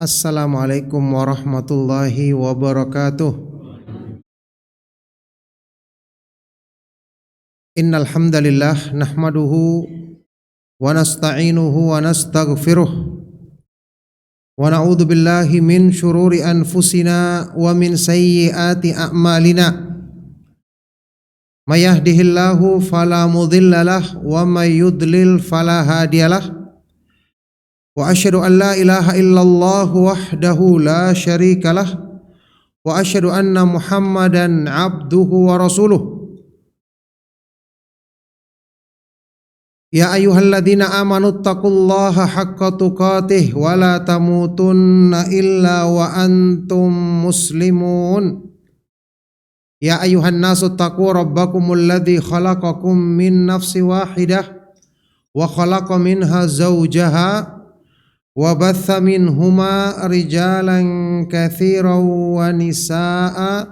Assalamualaikum warahmatullahi wabarakatuh. Innal hamdalillah nahmaduhu wa nasta'inuhu wa nastaghfiruh wa na'udzu billahi min syururi anfusina wa min sayyiati a'malina. May yahdihillahu fala mudhillalah wa may yudlil fala hadiyalah. Wa asyhadu an la ilaha illallah wahdahu la syarikalah wa asyhadu anna Muhammadan abduhu wa rasuluh. Ya ayyuhalladzina amanu taqullaha haqqa tuqatih wa la tamutunna illa wa antum muslimun. Ya ayyuhan nasu taqu rabbakumul ladzi khalaqakum min nafsin wahidah wa khalaqa minha zawjaha wa batha minhuma rijalan katsiran wa nisaa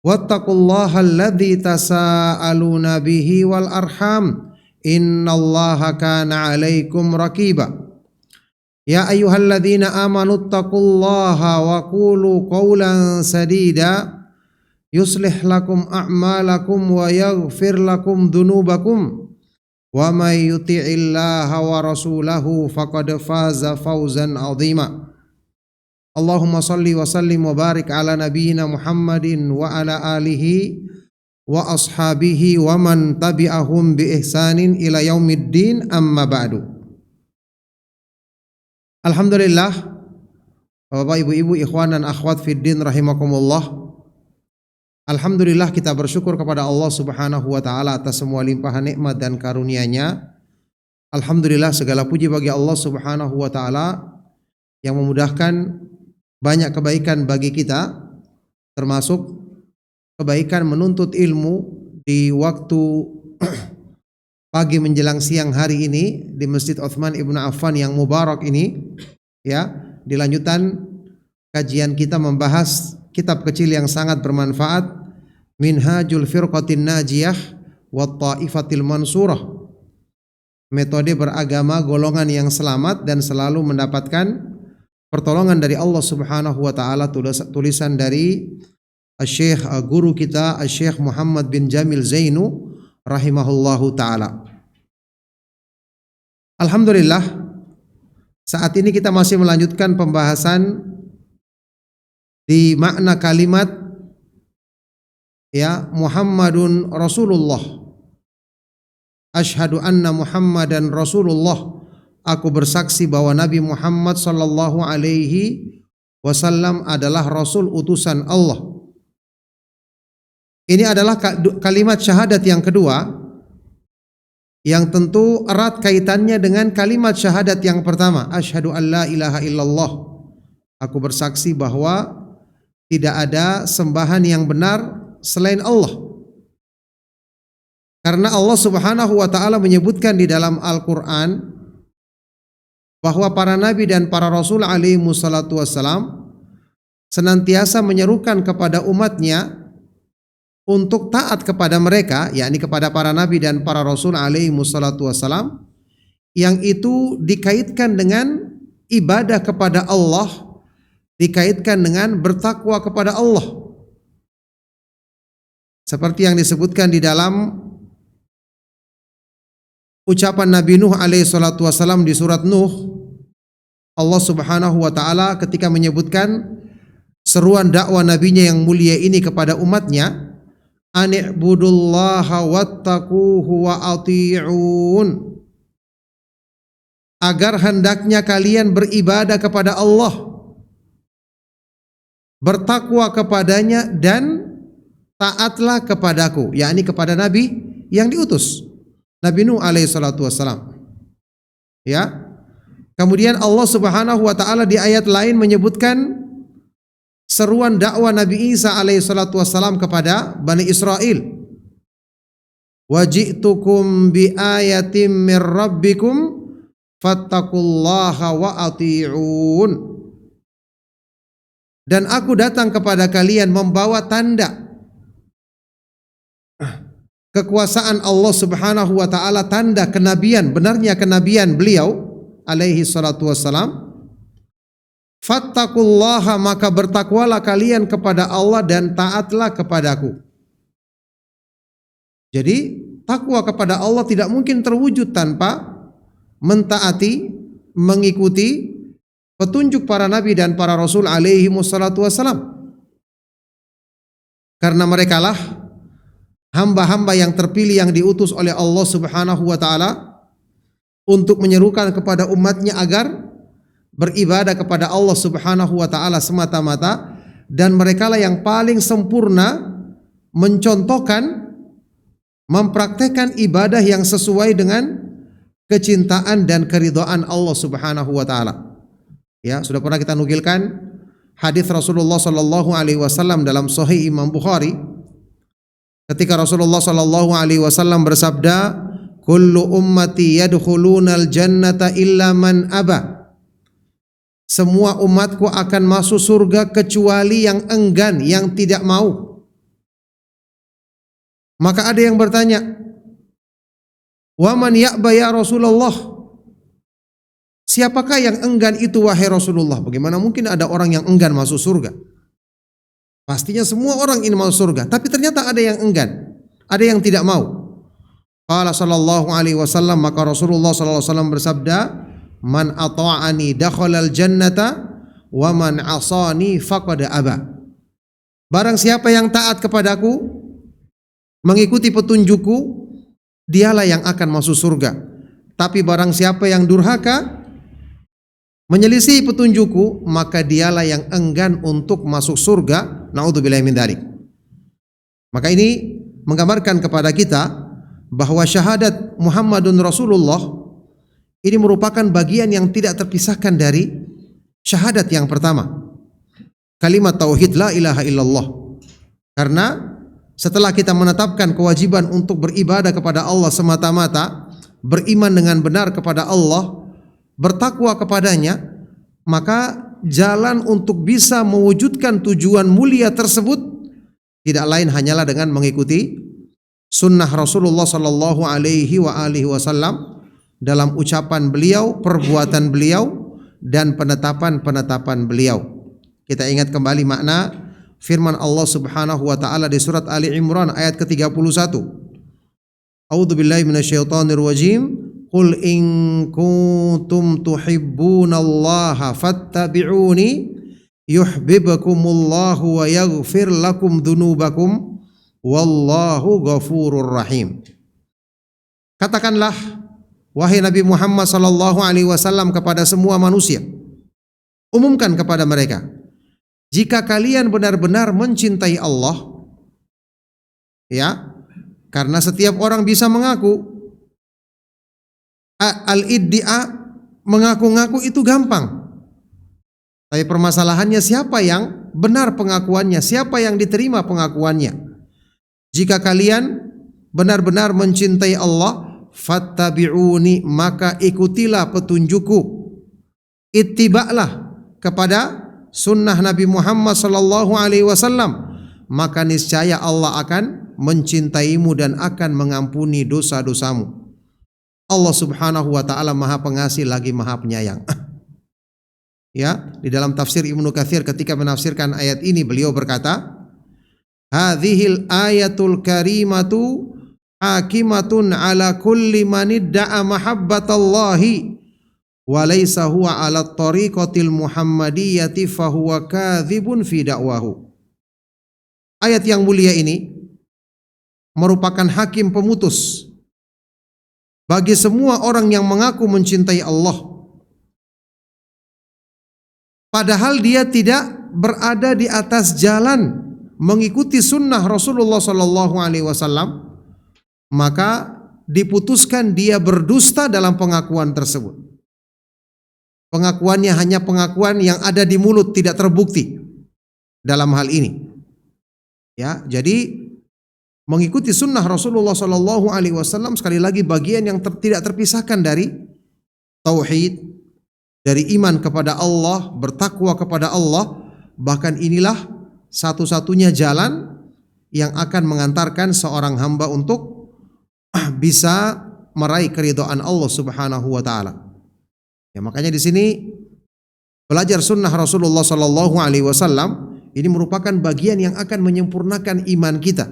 wattaqullaha alladzi tasaaluna bihi wal arham innallaha kana 'alaikum raqiba. Ya ayyuhalladzina amanu taqullaha wa qulu qawlan sadida yuslih lakum a'malakum wa yaghfir lakum dhunubakum wa may yuti'illaha wa rasulahu faqad faza fawzan 'azima. Allahumma salli wa sallim wa barik ala nabiyyina Muhammadin wa ala alihi wa ashabihi wa man tabi'ahum bi ihsanin ila yaumiddin, amma ba'du. Alhamdulillah, Bapak Ibu-ibu, ikhwan dan akhwat fiddin rahimakumullah. Alhamdulillah, kita bersyukur kepada Allah Subhanahu wa taala atas semua limpahan nikmat dan karunia-Nya. Alhamdulillah, segala puji bagi Allah Subhanahu wa taala yang memudahkan banyak kebaikan bagi kita, termasuk kebaikan menuntut ilmu di waktu pagi menjelang siang hari ini di Masjid Utsman Ibnu Affan yang mubarak ini, ya. Di lanjutan kajian kita membahas kitab kecil yang sangat bermanfaat, Minhajul Firqatin Najiyah wa Ta'ifatil Mansurah. Metode beragama golongan yang selamat dan selalu mendapatkan pertolongan dari Allah Subhanahu wa taala. Tulisan dari Syekh guru kita Syekh Muhammad bin Jamil Zainu rahimahullahu taala. Alhamdulillah, saat ini kita masih melanjutkan pembahasan di makna kalimat ya Muhammadun Rasulullah. Asyhadu anna Muhammadan Rasulullah. Aku bersaksi bahwa Nabi Muhammad sallallahu alaihi wasallam adalah rasul utusan Allah. Ini adalah kalimat syahadat yang kedua yang tentu erat kaitannya dengan kalimat syahadat yang pertama, asyhadu an la ilaha illallah. Aku bersaksi bahwa tidak ada sembahan yang benar selain Allah. Karena Allah Subhanahu wa taala menyebutkan di dalam Al-Qur'an bahwa para nabi dan para rasul alaihi wassalatu wassalam senantiasa menyerukan kepada umatnya untuk taat kepada mereka, yakni kepada para nabi dan para rasul alaihi wassalatu wassalam, yang itu dikaitkan dengan ibadah kepada Allah, dikaitkan dengan bertakwa kepada Allah. Seperti yang disebutkan di dalam ucapan Nabi Nuh alaihi salatu wasalam di surat Nuh, Allah Subhanahu wa taala ketika menyebutkan seruan dakwah nabinya yang mulia ini kepada umatnya, ani'budullaha wattaquhu wa ati'un, agar hendaknya kalian beribadah kepada Allah, bertakwa kepadanya dan taatlah kepadaku, yakni kepada Nabi yang diutus, Nabi Nuh alaihi salatu wassalam. Ya. Kemudian Allah Subhanahu wa taala di ayat lain menyebutkan seruan dakwah Nabi Isa alaihi salatu wassalam kepada Bani Israel. Waji'tukum bi ayatin mir rabbikum fattaqullaha wa ati'un. Dan aku datang kepada kalian membawa tanda kekuasaan Allah Subhanahu wa taala, tanda kenabian, benarnya kenabian beliau alaihi salatu wassalam, Fattaqullaha, maka bertakwalah kalian kepada Allah dan taatlah kepadaku. Jadi takwa kepada Allah tidak mungkin terwujud tanpa mentaati, mengikuti petunjuk para nabi dan para rasul alaihi wassalatu wassalam. Karena merekalah hamba-hamba yang terpilih yang diutus oleh Allah Subhanahu wa taala untuk menyerukan kepada umatnya agar beribadah kepada Allah Subhanahu wa taala semata-mata, dan merekalah yang paling sempurna mencontohkan, mempraktekkan ibadah yang sesuai dengan kecintaan dan keridhaan Allah Subhanahu wa taala. Ya, sudah pernah kita nukilkan hadis Rasulullah sallallahu alaihi wasallam dalam Sahih Imam Bukhari ketika Rasulullah sallallahu alaihi wasallam bersabda, "Kullu ummati yadkhulunal jannata illa man aba." Semua umatku akan masuk surga kecuali yang enggan, yang tidak mau. Maka ada yang bertanya, "Wa man ya'ba ya Rasulullah?" Siapakah yang enggan itu wahai Rasulullah? Bagaimana mungkin ada orang yang enggan masuk surga? Pastinya semua orang ingin masuk surga, tapi ternyata ada yang enggan, ada yang tidak mau. Qala sallallahu alaihi wasallam, maka Rasulullah sallallahu alaihi wasallam bersabda, "Man ata'ani dakhalal jannata wa man 'asani faqad aba." Barang siapa yang taat kepadaku, mengikuti petunjukku, dialah yang akan masuk surga. Tapi barang siapa yang durhaka, menyelisih petunjukku, maka dialah yang enggan untuk masuk surga. Na'udzubillahi min dzalik. Maka ini menggambarkan kepada kita bahwa syahadat Muhammadun Rasulullah ini merupakan bagian yang tidak terpisahkan dari syahadat yang pertama, kalimat tauhid la ilaha illallah. Karena setelah kita menetapkan kewajiban untuk beribadah kepada Allah semata-mata, beriman dengan benar kepada Allah, bertakwa kepadanya, maka jalan untuk bisa mewujudkan tujuan mulia tersebut tidak lain hanyalah dengan mengikuti sunnah Rasulullah sallallahu alaihi wasallam dalam ucapan beliau, perbuatan beliau, dan penetapan-penetapan beliau. Kita ingat kembali makna firman Allah Subhanahu wa taala di surat Ali Imran ayat ke-31. A'udzubillahi minasyaitonir rajim. Qul in kuntum tuhibbunallaha fattabi'uni yuhibbukumullahu wa yaghfir lakum dzunubakum wallahu ghafurur rahim. Katakanlah wahai Nabi Muhammad sallallahu alaihi wasallam kepada semua manusia, umumkan kepada mereka, jika kalian benar-benar mencintai Allah, ya, karena setiap orang bisa mengaku, al-iddia, mengaku-ngaku itu gampang. Tapi permasalahannya siapa yang benar pengakuannya, siapa yang diterima pengakuannya. Jika kalian benar-benar mencintai Allah, fattabi'uni, maka ikutilah petunjukku. Ittiba'lah kepada sunnah Nabi Muhammad sallallahu alaihi wasallam, maka niscaya Allah akan mencintaimu dan akan mengampuni dosa-dosamu. Allah Subhanahu wa taala Maha Pengasih lagi Maha Penyayang. Ya, di dalam tafsir Ibnu Katsir ketika menafsirkan ayat ini beliau berkata, "Hadhil ayatul karimatu hakimatun ala kulli man idda'a mahabbatallahi wa laysa huwa ala tariqatil muhammadiyyati fa huwa kadzibun fi da'wahu." Ayat yang mulia ini merupakan hakim pemutus bagi semua orang yang mengaku mencintai Allah, padahal dia tidak berada di atas jalan mengikuti sunnah Rasulullah sallallahu alaihi wasallam, maka diputuskan dia berdusta dalam pengakuan tersebut. Pengakuannya hanya pengakuan yang ada di mulut, tidak terbukti dalam hal ini. Ya, jadi mengikuti sunnah Rasulullah sallallahu alaihi wasallam sekali lagi bagian yang tidak terpisahkan dari tauhid, dari iman kepada Allah, bertakwa kepada Allah. Bahkan inilah satu-satunya jalan yang akan mengantarkan seorang hamba untuk bisa meraih keridhaan Allah Subhanahu wa taala. Ya, makanya di sini Belajar sunnah Rasulullah Sallallahu Alaihi Wasallam ini merupakan bagian yang akan menyempurnakan iman kita,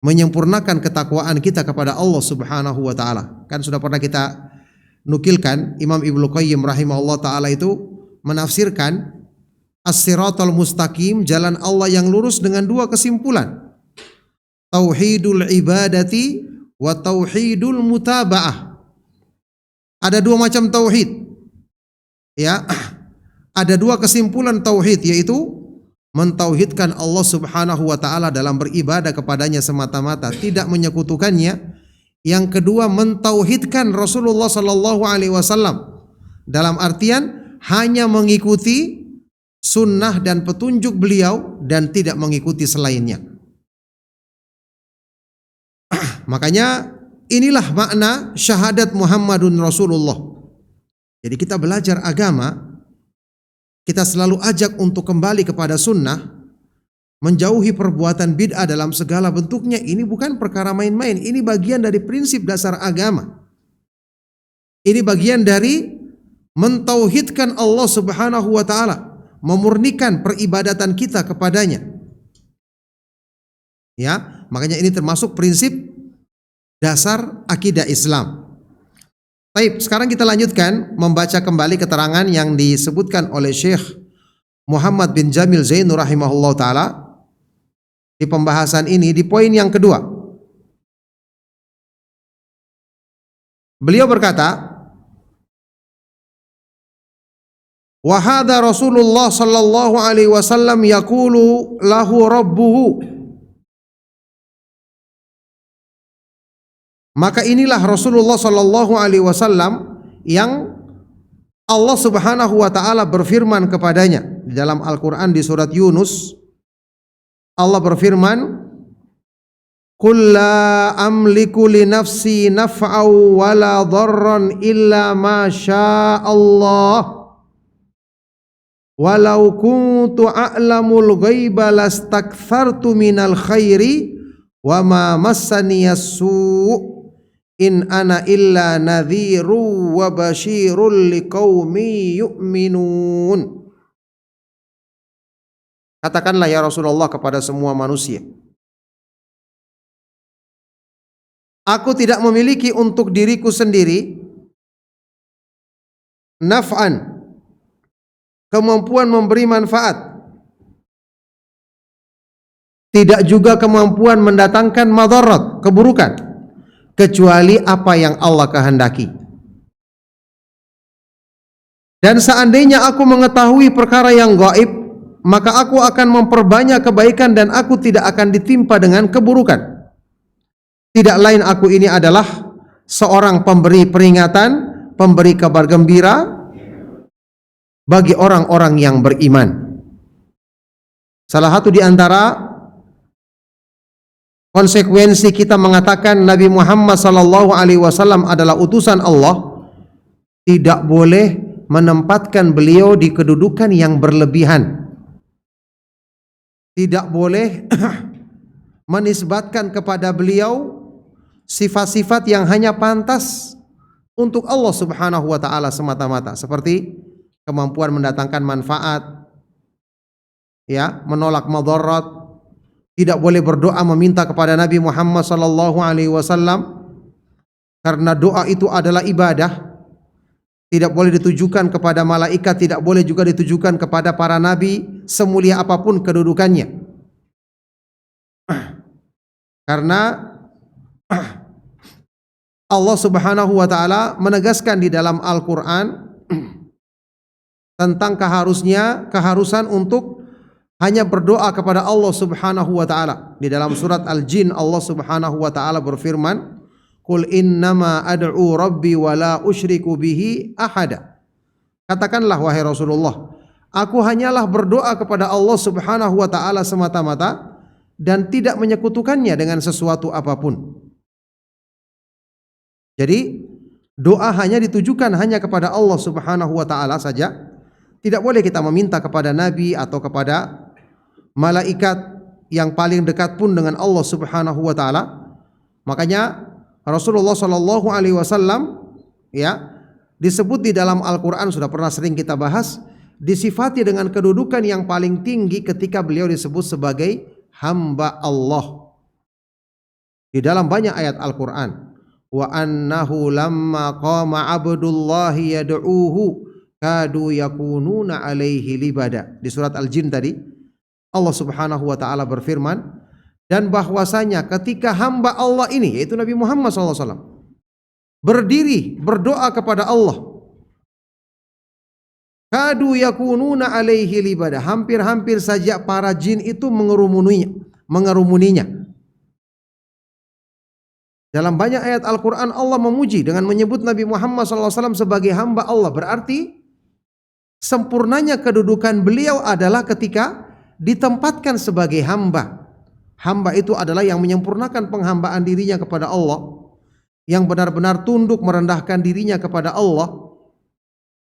menyempurnakan ketakwaan kita kepada Allah Subhanahu Wa Taala. Kan sudah pernah kita nukilkan Imam Ibnu Qayyim rahimahullah taala itu menafsirkan as-siratal mustaqim, jalan Allah yang lurus, dengan dua kesimpulan. Tauhidul ibadati wa tauhidul mutaba'ah. Ada dua macam tauhid. Ya, ada dua kesimpulan tauhid, yaitu mentauhidkan Allah Subhanahu wa taala dalam beribadah kepadanya semata-mata, tidak menyekutukannya. Yang kedua, mentauhidkan Rasulullah sallallahu alaihi wasallam dalam artian hanya mengikuti sunnah dan petunjuk beliau dan tidak mengikuti selainnya. Makanya inilah makna syahadat Muhammadun Rasulullah. Jadi kita belajar agama, kita selalu ajak untuk kembali kepada sunnah, menjauhi perbuatan bid'ah dalam segala bentuknya. Ini bukan perkara main-main, ini bagian dari prinsip dasar agama. Ini bagian dari mentauhidkan Allah Subhanahu wa taala, memurnikan peribadatan kita kepadanya. Ya, makanya ini termasuk prinsip dasar akidah Islam. Baik, sekarang kita lanjutkan membaca kembali keterangan yang disebutkan oleh Syekh Muhammad bin Jamil Zainu rahimahullah ta'ala di pembahasan ini di poin yang kedua. Beliau berkata, wa hadza Rasulullah sallallahu alaihi wasallam yaqulu lahu rabbuhu. Maka inilah Rasulullah sallallahu alaihi wasallam yang Allah Subhanahu wa taala berfirman kepadanya di dalam Al-Qur'an di surat Yunus. Allah berfirman, "Qul la amliku li nafsi naf'an wa la dharran illa ma syaa Allah. Walau kuntu a'lamul ghaiba lastakthartu minal khairi wa ma massaniyas su'. In ana illa nadhiru wa basyirul liqaumi yu'minun." Katakanlah ya Rasulullah kepada semua manusia, aku tidak memiliki untuk diriku sendiri naf'an, kemampuan memberi manfaat, tidak juga kemampuan mendatangkan madarat, keburukan, kecuali apa yang Allah kehendaki. Dan seandainya aku mengetahui perkara yang gaib, maka aku akan memperbanyak kebaikan dan aku tidak akan ditimpa dengan keburukan. Tidak lain aku ini adalah seorang pemberi peringatan, pemberi kabar gembira bagi orang-orang yang beriman. Salah satu di antara konsekuensi kita mengatakan Nabi Muhammad sallallahu alaihi wasallam adalah utusan Allah, tidak boleh menempatkan beliau di kedudukan yang berlebihan. Tidak boleh menisbatkan kepada beliau sifat-sifat yang hanya pantas untuk Allah Subhanahu wa taala semata-mata, seperti kemampuan mendatangkan manfaat, ya, menolak madarat. Tidak boleh berdoa meminta kepada Nabi Muhammad sallallahu alaihi wasallam karena doa itu adalah ibadah. Tidak boleh ditujukan kepada malaikat, tidak boleh juga ditujukan kepada para nabi semulia apapun kedudukannya. Karena Allah Subhanahu wa taala menegaskan di dalam Al-Qur'an tentang keharusan untuk hanya berdoa kepada Allah Subhanahu wa taala. Di dalam surat Al-Jin Allah Subhanahu wa taala berfirman, "Qul innama ad'u rabbi wa la usyriku bihi ahada." Katakanlah wahai Rasulullah, aku hanyalah berdoa kepada Allah Subhanahu wa taala semata-mata dan tidak menyekutukannya dengan sesuatu apapun. Jadi doa hanya ditujukan hanya kepada Allah Subhanahu wa taala saja. Tidak boleh kita meminta kepada nabi atau kepada malaikat yang paling dekat pun dengan Allah Subhanahu wa taala. Makanya Rasulullah sallallahu alaihi wasallam ya disebut di dalam Al-Quran, sudah pernah sering kita bahas, disifati dengan kedudukan yang paling tinggi ketika beliau disebut sebagai hamba Allah. Di dalam banyak ayat Al-Quran, wa annahu lamma qama abdullahi yad'uhu kadu yakununa alaihi libada. Di surat Al-Jin tadi Allah Subhanahu wa taala berfirman, dan bahwasanya ketika hamba Allah ini, yaitu Nabi Muhammad SAW, berdiri berdoa kepada Allah, kadu yakununa alaihi libada, hampir-hampir saja para jin itu mengerumuninya. Dalam banyak ayat Al-Quran Allah memuji dengan menyebut Nabi Muhammad SAW sebagai hamba Allah. Berarti sempurnanya kedudukan beliau adalah ketika ditempatkan sebagai hamba. Hamba itu adalah yang menyempurnakan penghambaan dirinya kepada Allah, yang benar-benar tunduk merendahkan dirinya kepada Allah.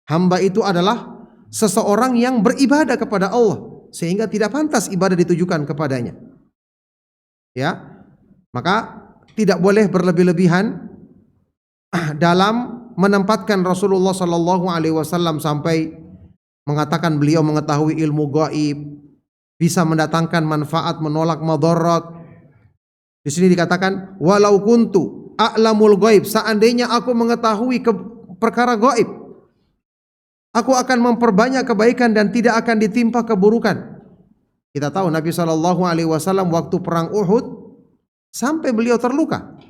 Hamba itu adalah seseorang yang beribadah kepada Allah, sehingga tidak pantas ibadah ditujukan kepadanya. Ya, maka tidak boleh berlebih-lebihan dalam menempatkan Rasulullah Sallallahu Alaihi Wasallam sampai mengatakan beliau mengetahui ilmu gaib, bisa mendatangkan manfaat, menolak madarat. Di sini dikatakan walau kuntu a'lamul gaib, seandainya aku mengetahui perkara gaib, aku akan memperbanyak kebaikan dan tidak akan ditimpa keburukan. Kita tahu Nabi Sallallahu Alaihi Wasallam waktu perang Uhud sampai beliau terluka,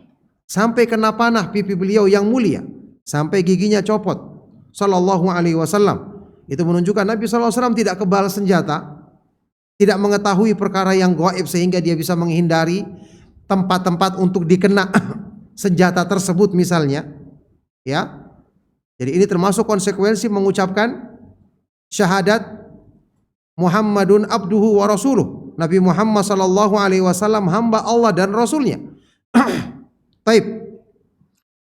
sampai kena panah pipi beliau yang mulia, sampai giginya copot. Sallallahu Alaihi Wasallam. Itu menunjukkan Nabi Sallallahu Alaihi Wasallam tidak kebal senjata, tidak mengetahui perkara yang gaib sehingga dia bisa menghindari tempat-tempat untuk dikena senjata tersebut misalnya. Ya, jadi ini termasuk konsekuensi mengucapkan syahadat Muhammadun abduhu wa rasuluh. Nabi Muhammad sallallahu alaihi wasallam hamba Allah dan rasulnya. Taib.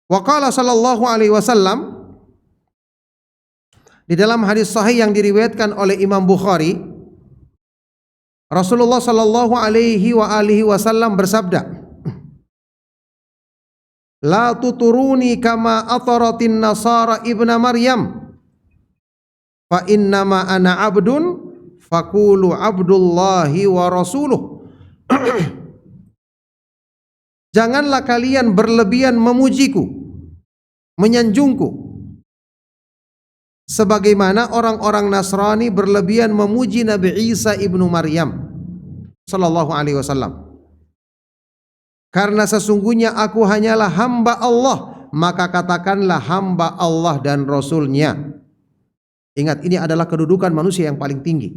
Wa qala sallallahu alaihi wasallam, di dalam hadis sahih yang diriwayatkan oleh Imam Bukhari, Rasulullah sallallahu alaihi wasallam bersabda, la tuturuni kama ataratin nasara ibna Maryam, fa innama ana abdun faqulu abdullahi wa rasuluh. Janganlah kalian berlebihan memujiku, menyanjungku, sebagaimana orang-orang Nasrani berlebihan memuji Nabi Isa ibnu Maryam sallallahu alaihi wasallam. Karena sesungguhnya aku hanyalah hamba Allah, maka katakanlah hamba Allah dan Rasulnya. Ingat, ini adalah kedudukan manusia yang paling tinggi.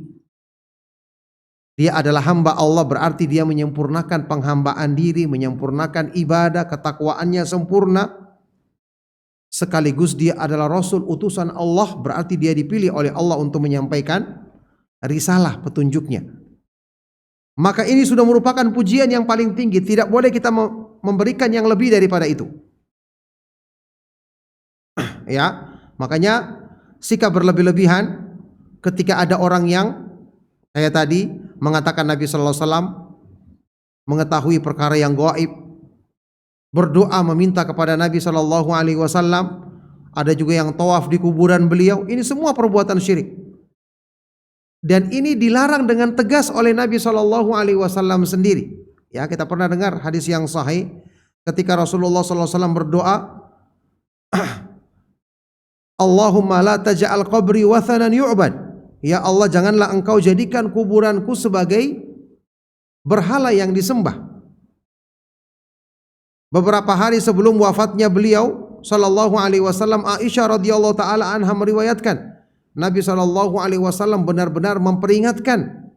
Dia adalah hamba Allah, berarti dia menyempurnakan penghambaan diri, menyempurnakan ibadah, ketakwaannya sempurna. Sekaligus dia adalah Rasul utusan Allah, berarti dia dipilih oleh Allah untuk menyampaikan risalah petunjuknya. Maka ini sudah merupakan pujian yang paling tinggi. Tidak boleh kita memberikan yang lebih daripada itu. Ya, makanya sikap berlebih-lebihan ketika ada orang yang kayak tadi mengatakan Nabi sallallahu alaihi wasallam mengetahui perkara yang gaib, berdoa meminta kepada Nabi sallallahu alaihi wasallam, ada juga yang tawaf di kuburan beliau. Ini semua perbuatan syirik. Dan ini dilarang dengan tegas oleh Nabi sallallahu alaihi wasallam sendiri. Ya, kita pernah dengar hadis yang sahih ketika Rasulullah sallallahu alaihi wasallam berdoa, Allahumma la taj'al qabri wathanan yu'bad. Ya Allah, janganlah engkau jadikan kuburanku sebagai berhala yang disembah. Beberapa hari sebelum wafatnya beliau sallallahu alaihi wasallam, Aisyah radhiyallahu taala anha meriwayatkan, Nabi sallallahu alaihi wasallam benar-benar memperingatkan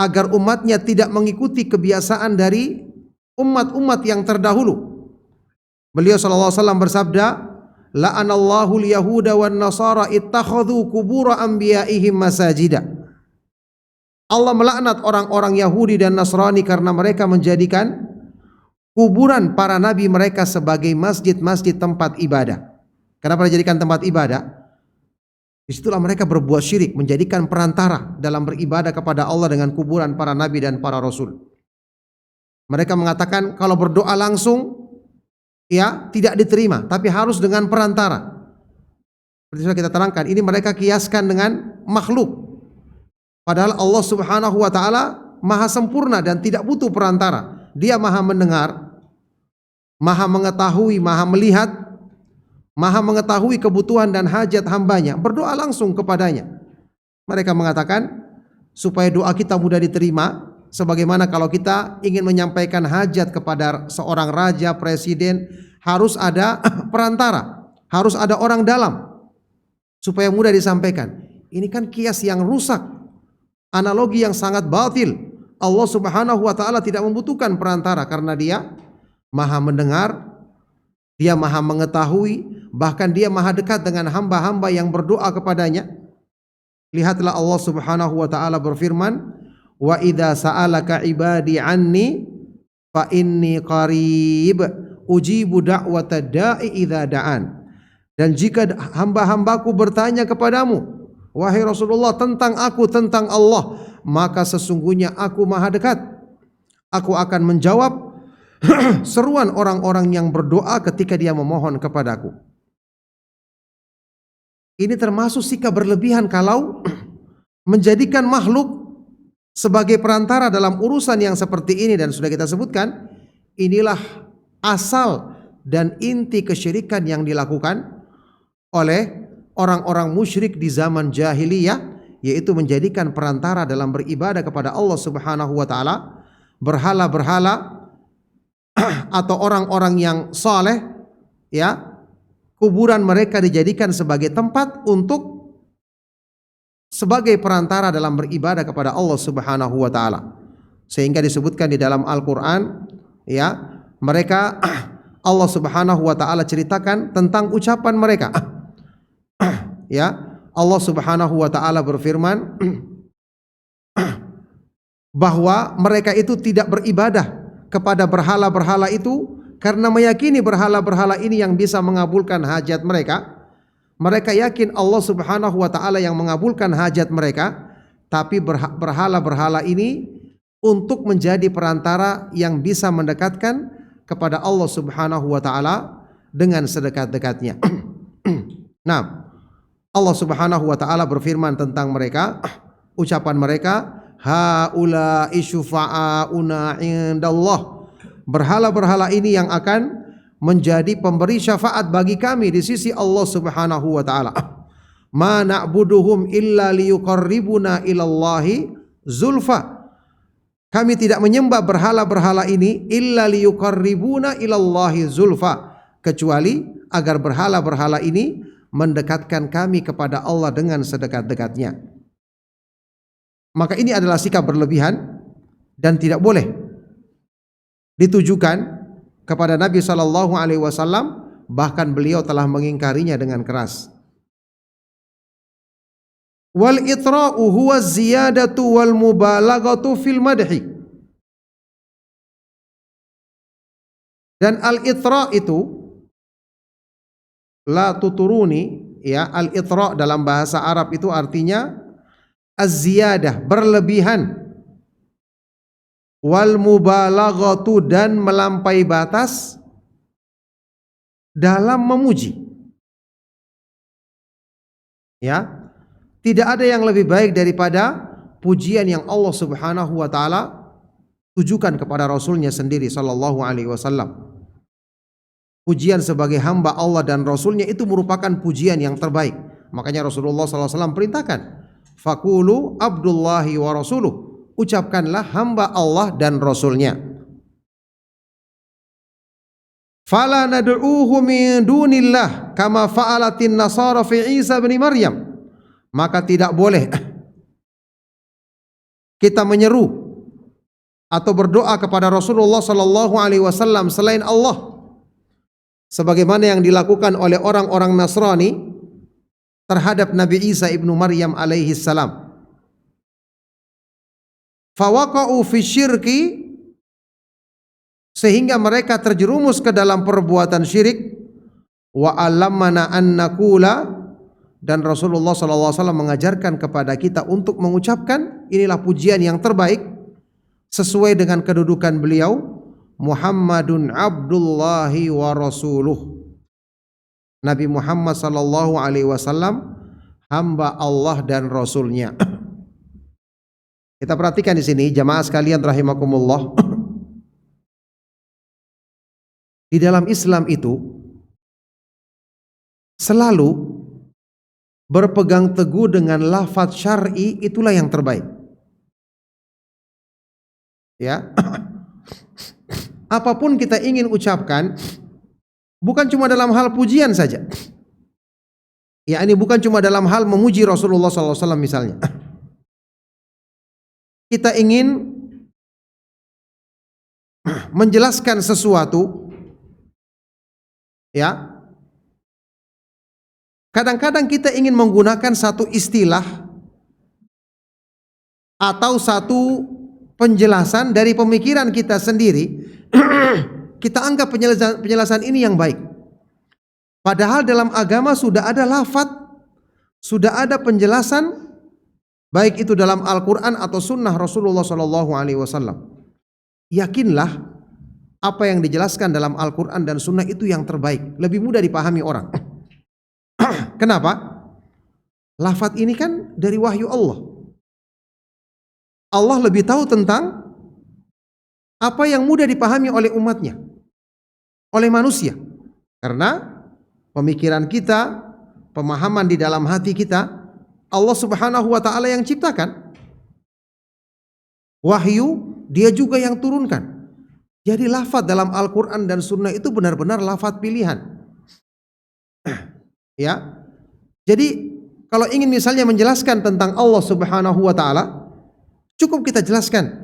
agar umatnya tidak mengikuti kebiasaan dari umat-umat yang terdahulu. Beliau sallallahu alaihi wasallam bersabda, la'anallahu al-yahuda wan nasara ittakhadhu qubur anbiya'ihim masajida. Allah melaknat orang-orang Yahudi dan Nasrani karena mereka menjadikan kuburan para nabi mereka sebagai masjid-masjid tempat ibadah. Kenapa dijadikan tempat ibadah? Disitulah mereka berbuat syirik, menjadikan perantara dalam beribadah kepada Allah dengan kuburan para nabi dan para rasul. Mereka mengatakan kalau berdoa langsung ya tidak diterima, tapi harus dengan perantara. Seperti sudah kita terangkan, ini mereka kiaskan dengan makhluk. Padahal Allah Subhanahu wa taala maha sempurna dan tidak butuh perantara. Dia maha mendengar, maha mengetahui, maha melihat, maha mengetahui kebutuhan dan hajat hambanya. Berdoa langsung kepadanya. Mereka mengatakan supaya doa kita mudah diterima, sebagaimana kalau kita ingin menyampaikan hajat kepada seorang raja, presiden, harus ada perantara, harus ada orang dalam supaya mudah disampaikan. Ini kan kias yang rusak, analogi yang sangat batil. Allah Subhanahu wa taala tidak membutuhkan perantara karena Dia maha mendengar, Dia maha mengetahui, bahkan Dia maha dekat dengan hamba-hamba yang berdoa kepadanya. Lihatlah Allah Subhanahu wa taala berfirman, "Wa idza sa'alaka ibadi anni fa inni qarib ujibu da'wata da'i idza da'an." Dan jika hamba-hambaku bertanya kepadamu, wahai Rasulullah, tentang aku, tentang Allah, maka sesungguhnya aku maha dekat. Aku akan menjawab seruan orang-orang yang berdoa ketika dia memohon kepadaku. Ini termasuk sikap berlebihan kalau menjadikan makhluk sebagai perantara dalam urusan yang seperti ini. Dan sudah kita sebutkan, inilah asal dan inti kesyirikan yang dilakukan oleh orang-orang musyrik di zaman jahiliyah, yaitu menjadikan perantara dalam beribadah kepada Allah Subhanahu wa taala, berhala-berhala atau orang-orang yang saleh, ya, kuburan mereka dijadikan sebagai tempat untuk sebagai perantara dalam beribadah kepada Allah Subhanahu wa taala. Sehingga disebutkan di dalam Al-Qur'an, ya, mereka Allah Subhanahu wa taala ceritakan tentang ucapan mereka. Ya, Allah Subhanahu wa taala berfirman bahwa mereka itu tidak beribadah kepada berhala-berhala itu karena meyakini berhala-berhala ini yang bisa mengabulkan hajat mereka. Mereka yakin Allah Subhanahu wa taala yang mengabulkan hajat mereka, tapi berhala-berhala ini untuk menjadi perantara yang bisa mendekatkan kepada Allah Subhanahu wa taala dengan sedekat-dekatnya. Nah, Allah Subhanahu wa taala berfirman tentang mereka, ucapan mereka, haula'i syufa'auna indallah. Berhala-berhala ini yang akan menjadi pemberi syafaat bagi kami di sisi Allah Subhanahu wa taala. Ma na'buduhum illa liyuqarribuna ilallahi zulfa. Kami tidak menyembah berhala-berhala ini illa liyuqarribuna ilallahi zulfa, kecuali agar berhala-berhala ini mendekatkan kami kepada Allah dengan sedekat-dekatnya. Maka ini adalah sikap berlebihan dan tidak boleh ditujukan kepada Nabi sallallahu alaihi wasallam, bahkan beliau telah mengingkarinya dengan keras. Wal itra'u huwa ziyadatu wal mubalaghatu fil madhi. Dan al-itra itu la tuturuni, ya, al-itra dalam bahasa Arab itu artinya az-ziyadah, berlebihan, wal mubalaghatu, dan melampaui batas dalam memuji. Ya, tidak ada yang lebih baik daripada pujian yang Allah Subhanahu wa taala tujukan kepada Rasulnya sendiri sallallahu alaihi wasallam. Pujian sebagai hamba Allah dan Rasulnya itu merupakan pujian yang terbaik. Makanya Rasulullah SAW perintahkan, Fakulu abdullahi wa rasuluh, ucapkanlah hamba Allah dan Rasulnya. Fala nad'uhu min dunillah kama fa'alatin nasara fi Isa bin Maryam. Maka tidak boleh kita menyeru atau berdoa kepada Rasulullah SAW selain Allah, sebagaimana yang dilakukan oleh orang-orang Nasrani terhadap Nabi Isa ibnu Maryam alaihi salam. Fawaqa'u fi syirki, sehingga mereka terjerumus ke dalam perbuatan syirik. Wa alamana an naqula, dan Rasulullah SAW mengajarkan kepada kita untuk mengucapkan, inilah pujian yang terbaik sesuai dengan kedudukan beliau, Muhammadun abdullahi wa rasuluh. Nabi Muhammad sallallahu alaihi wasallam hamba Allah dan Rasulnya. Kita perhatikan di sini jamaah sekalian rahimakumullah. Di dalam Islam itu selalu berpegang teguh dengan lafaz syar'i, itulah yang terbaik. Ya. Apapun kita ingin ucapkan, bukan cuma dalam hal pujian saja. Ya, ini bukan cuma dalam hal memuji Rasulullah SAW misalnya. Kita ingin menjelaskan sesuatu, ya. Kadang-kadang kita ingin menggunakan satu istilah atau satu penjelasan dari pemikiran kita sendiri. Kita anggap penjelasan ini yang baik. Padahal dalam agama sudah ada lafaz, sudah ada penjelasan, baik itu dalam Al-Quran atau sunnah Rasulullah SAW. Yakinlah apa yang dijelaskan dalam Al-Quran dan sunnah itu yang terbaik, lebih mudah dipahami orang. Kenapa? Lafaz ini kan dari wahyu Allah. Allah lebih tahu tentang apa yang mudah dipahami oleh umatnya, oleh manusia. Karena pemikiran kita, pemahaman di dalam hati kita, Allah Subhanahu wa ta'ala yang ciptakan. Wahyu dia juga yang turunkan. Jadi lafaz dalam Al-Quran dan sunnah itu benar-benar lafaz pilihan. Ya, jadi kalau ingin misalnya menjelaskan tentang Allah Subhanahu wa ta'ala, cukup kita jelaskan.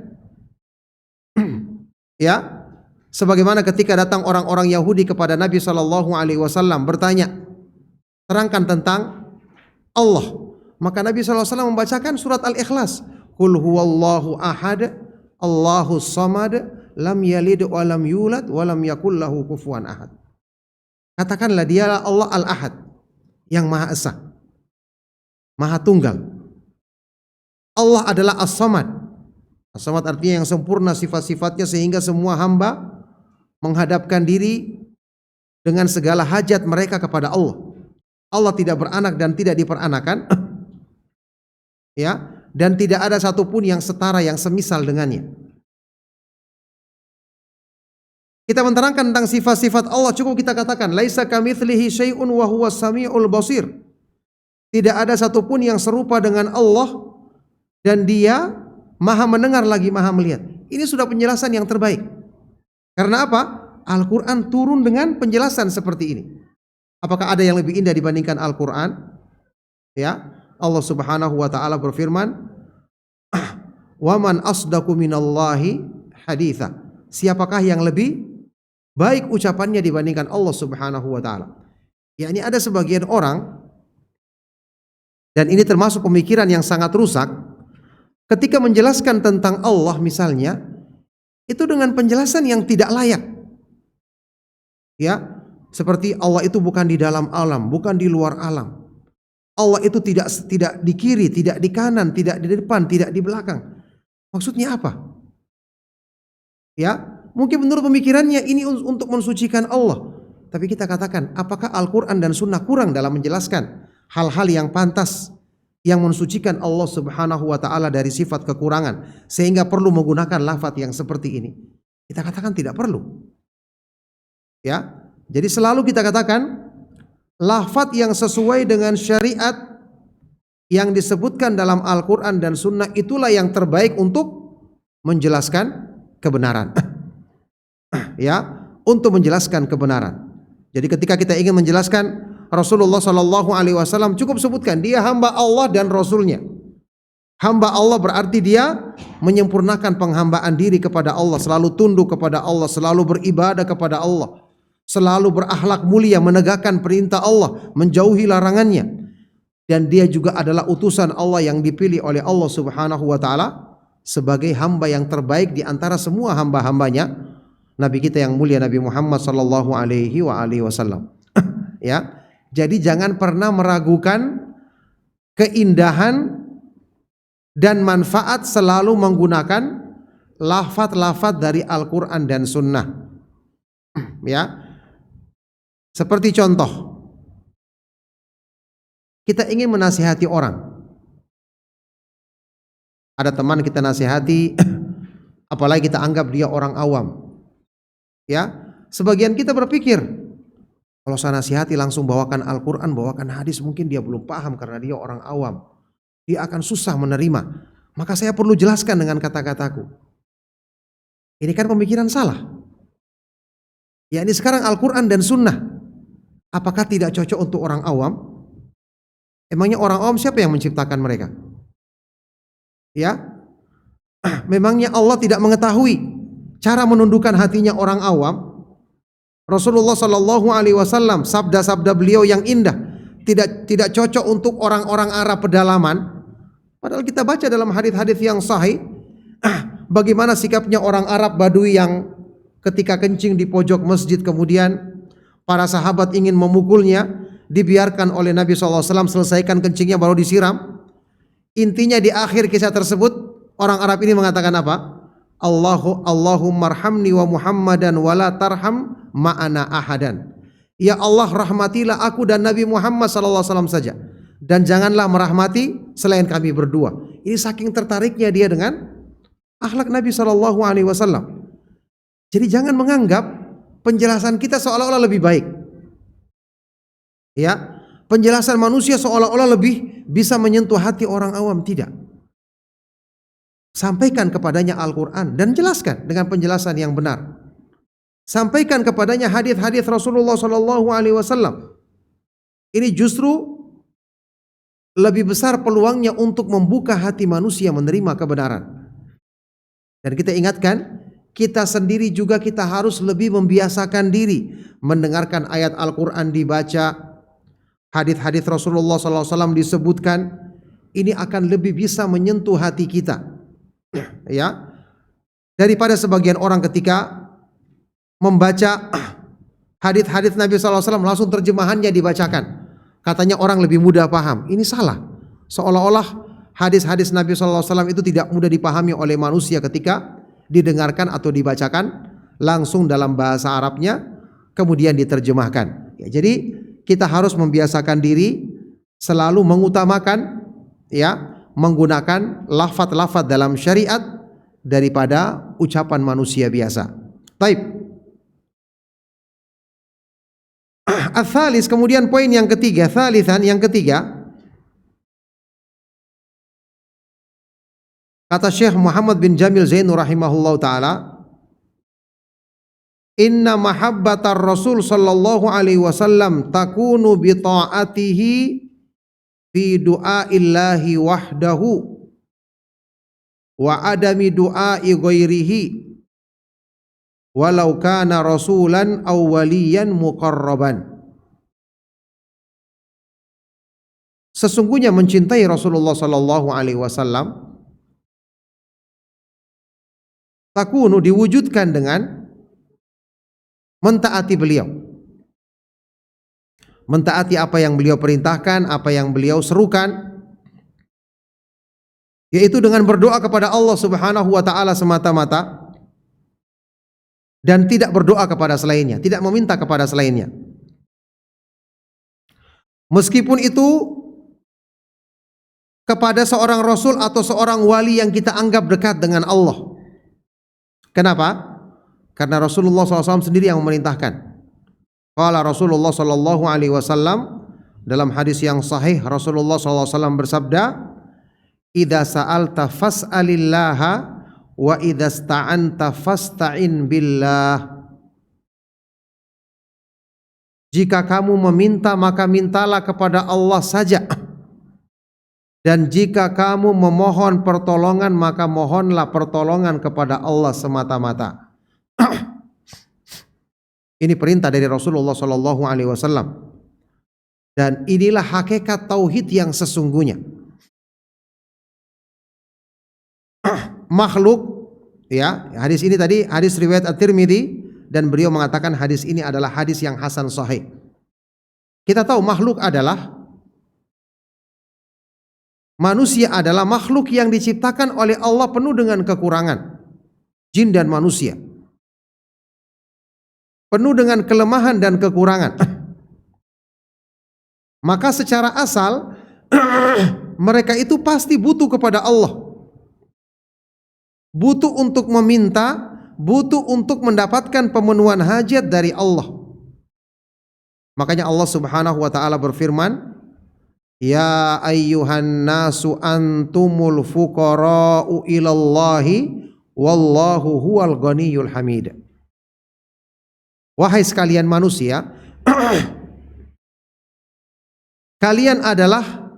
Ya, sebagaimana ketika datang orang-orang Yahudi kepada Nabi SAW bertanya, terangkan tentang Allah. Maka Nabi SAW membacakan surat Al-Ikhlas. Qul huwallahu ahad, Allahus samad, lam yalid wa lam yulad wa lam yakul lahu kufuwan ahad. Katakanlah dialah Allah Al-Ahad, yang Maha Esa, Maha Tunggal. Allah adalah As-Samad. As-Samad artinya yang sempurna sifat-sifatnya sehingga semua hamba menghadapkan diri dengan segala hajat mereka kepada Allah. Allah tidak beranak dan tidak diperanakan. Ya, dan tidak ada satupun yang setara, yang semisal dengannya. Kita menerangkan tentang sifat-sifat Allah, cukup kita katakan laisa kamitslihi syai'un wa huwas samiul basir. Tidak ada satupun yang serupa dengan Allah dan dia Maha mendengar lagi Maha melihat. Ini sudah penjelasan yang terbaik. Karena apa? Al-Qur'an turun dengan penjelasan seperti ini. Apakah ada yang lebih indah dibandingkan Al-Qur'an? Ya, Allah Subhanahu wa taala berfirman, "Wa man asdaqu minallahi haditsa." Siapakah yang lebih baik ucapannya dibandingkan Allah Subhanahu wa taala? yakni ada sebagian orang, dan ini termasuk pemikiran yang sangat rusak, ketika menjelaskan tentang Allah misalnya, itu dengan penjelasan yang tidak layak. Ya, seperti Allah itu bukan di dalam alam, bukan di luar alam. Allah itu tidak di kiri, tidak di kanan, tidak di depan, tidak di belakang. Maksudnya apa? Ya, mungkin menurut pemikirannya ini untuk mensucikan Allah. Tapi kita katakan, apakah Al-Quran dan Sunnah kurang dalam menjelaskan hal-hal yang pantas yang mensucikan Allah Subhanahu wa ta'ala dari sifat kekurangan, sehingga perlu menggunakan lafaz yang seperti ini? Kita katakan tidak perlu. Ya, jadi selalu kita katakan lafaz yang sesuai dengan syariat yang disebutkan dalam Al-Quran dan Sunnah itulah yang terbaik untuk menjelaskan kebenaran. Ya, untuk menjelaskan kebenaran. Jadi ketika kita ingin menjelaskan Rasulullah Sallallahu Alaihi Wasallam, cukup sebutkan dia hamba Allah dan Rasulnya. Hamba Allah berarti dia menyempurnakan penghambaan diri kepada Allah, selalu tunduk kepada Allah, selalu beribadah kepada Allah, selalu berakhlak mulia, menegakkan perintah Allah, menjauhi larangannya. Dan dia juga adalah utusan Allah yang dipilih oleh Allah Subhanahu wa ta'ala sebagai hamba yang terbaik di antara semua hamba-hambanya, Nabi kita yang mulia Nabi Muhammad sallallahu alaihi wasallam. Ya. Jadi jangan pernah meragukan keindahan dan manfaat selalu menggunakan lafaz-lafaz dari Al-Quran dan Sunnah. Ya. Seperti contoh, kita ingin menasihati orang. Ada teman kita nasihati, apalagi kita anggap dia orang awam. Ya, sebagian kita berpikir, kalau saya nasihati langsung bawakan Al-Quran, bawakan hadis, mungkin dia belum paham karena dia orang awam. Dia akan susah menerima. Maka saya perlu jelaskan dengan kata-kataku. Ini kan pemikiran salah. Ya, ini sekarang Al-Quran dan Sunnah. Apakah tidak cocok untuk orang awam? Emangnya orang awam siapa yang menciptakan mereka? Ya, memangnya Allah tidak mengetahui cara menundukkan hatinya orang awam? Rasulullah Shallallahu Alaihi Wasallam, sabda-sabda beliau yang indah tidak cocok untuk orang-orang Arab pedalaman. Padahal kita baca dalam hadis-hadis yang sahih, bagaimana sikapnya orang Arab Badui yang ketika kencing di pojok masjid, kemudian para sahabat ingin memukulnya, dibiarkan oleh Nabi SAW selesaikan kencingnya baru disiram. Intinya di akhir kisah tersebut orang Arab ini mengatakan apa? Allahumma arhamni wa Muhammadan wa la tarham ma'ana ahadan. Ya Allah, rahmatilah aku dan Nabi Muhammad SAW saja, dan janganlah merahmati selain kami berdua. Ini saking tertariknya dia dengan akhlak Nabi SAW. Jadi jangan menganggap penjelasan kita seolah-olah lebih baik. Ya, penjelasan manusia seolah-olah lebih bisa menyentuh hati orang awam. Tidak. Sampaikan kepadanya Al-Quran dan jelaskan dengan penjelasan yang benar. Sampaikan kepadanya hadis-hadis Rasulullah SAW. Ini justru lebih besar peluangnya untuk membuka hati manusia menerima kebenaran. Dan kita ingatkan, kita sendiri juga kita harus lebih membiasakan diri mendengarkan ayat Al-Quran dibaca, hadis-hadis Rasulullah SAW disebutkan. Ini akan lebih bisa menyentuh hati kita, ya, daripada sebagian orang ketika membaca hadis-hadis Nabi SAW langsung terjemahannya dibacakan. Katanya orang lebih mudah paham. Ini salah. Seolah-olah hadis-hadis Nabi SAW itu tidak mudah dipahami oleh manusia ketika didengarkan atau dibacakan langsung dalam bahasa Arabnya kemudian diterjemahkan. Ya, jadi kita harus membiasakan diri selalu mengutamakan, ya, menggunakan lafaz-lafaz dalam syariat daripada ucapan manusia biasa. Baik. Ats-tsalis, kemudian poin yang ketiga, tsalisan yang ketiga. Kata Syekh Muhammad bin Jamil Zainur rahimahullahu taala, inna mahabbatar Rasul sallallahu alaihi wasallam takunu bi ta'atihi fi du'aillahi wahdahu wa adami du'ai ghairihi walau kana rasulan aw waliyan muqarraban. Sesungguhnya mencintai Rasulullah sallallahu alaihi wasallam takunu diwujudkan dengan mentaati beliau. Mentaati apa yang beliau perintahkan, apa yang beliau serukan, yaitu dengan berdoa kepada Allah Subhanahu wa taala semata-mata dan tidak berdoa kepada selainnya, tidak meminta kepada selainnya. Meskipun itu kepada seorang rasul atau seorang wali yang kita anggap dekat dengan Allah. Kenapa? Karena Rasulullah SAW sendiri yang memerintahkan. Qala Rasulullah sallallahu alaihi wasallam, dalam hadis yang sahih Rasulullah SAW bersabda, idza sa'alta fas'alillaha wa idza sta'anta fasta'in billah. Jika kamu meminta maka mintalah kepada Allah saja, dan jika kamu memohon pertolongan maka mohonlah pertolongan kepada Allah semata-mata. Ini perintah dari Rasulullah Sallallahu Alaihi Wasallam, dan inilah hakikat tauhid yang sesungguhnya. Makhluk, ya, hadis ini tadi hadis riwayat At-Tirmidzi, dan beliau mengatakan hadis ini adalah hadis yang hasan sahih. Kita tahu makhluk adalah manusia, adalah makhluk yang diciptakan oleh Allah penuh dengan kekurangan. Jin dan manusia penuh dengan kelemahan dan kekurangan. Maka secara asal mereka itu pasti butuh kepada Allah. Butuh untuk meminta, butuh untuk mendapatkan pemenuhan hajat dari Allah. Makanya Allah Subhanahu wa taala berfirman, "Ya ayyuhan nasu antumul fuqara'u ilallahi wallahu huwal ghaniyyul hamid." Wahai sekalian manusia, kalian adalah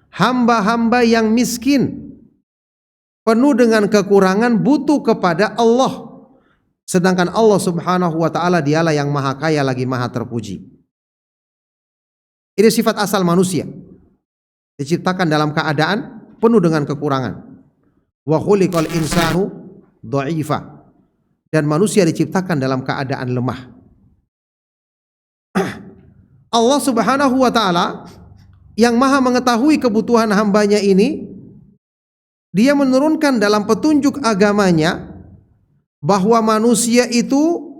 hamba-hamba yang miskin, penuh dengan kekurangan, butuh kepada Allah. Sedangkan Allah Subhanahu wa taala dialah yang maha kaya lagi maha terpuji. Ini sifat asal manusia. Diciptakan dalam keadaan penuh dengan kekurangan. Wa khuliqal insanu dha'ifa. Dan manusia diciptakan dalam keadaan lemah. Allah Subhanahu wa taala yang maha mengetahui kebutuhan hambanya ini, dia menurunkan dalam petunjuk agamanya bahwa manusia itu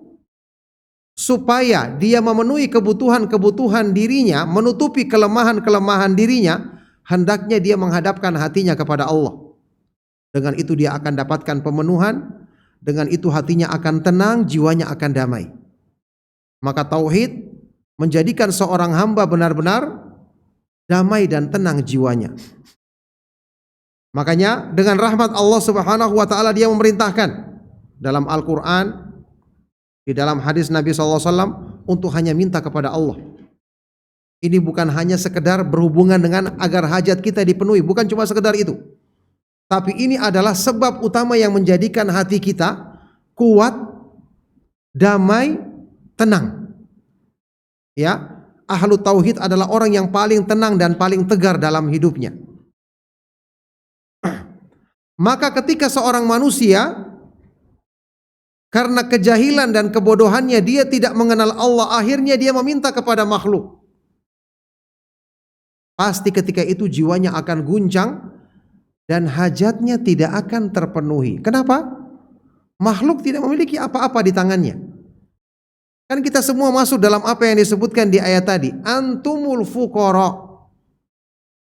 supaya dia memenuhi kebutuhan-kebutuhan dirinya, menutupi kelemahan-kelemahan dirinya, hendaknya dia menghadapkan hatinya kepada Allah. Dengan itu dia akan dapatkan pemenuhan, dengan itu hatinya akan tenang, jiwanya akan damai. Maka tauhid menjadikan seorang hamba benar-benar damai dan tenang jiwanya. Makanya dengan rahmat Allah Subhanahu wa taala dia memerintahkan dalam Al-Qur'an, di dalam hadis Nabi SAW untuk hanya minta kepada Allah. Ini bukan hanya sekedar berhubungan dengan agar hajat kita dipenuhi, bukan cuma sekedar itu. Tapi ini adalah sebab utama yang menjadikan hati kita kuat, damai, tenang. Ya, ahlu tauhid adalah orang yang paling tenang dan paling tegar dalam hidupnya. Maka ketika seorang manusia karena kejahilan dan kebodohannya dia tidak mengenal Allah, akhirnya dia meminta kepada makhluk. Pasti ketika itu jiwanya akan guncang dan hajatnya tidak akan terpenuhi. Kenapa? Makhluk tidak memiliki apa-apa di tangannya. Kan kita semua masuk dalam apa yang disebutkan di ayat tadi. Antumul fuqara.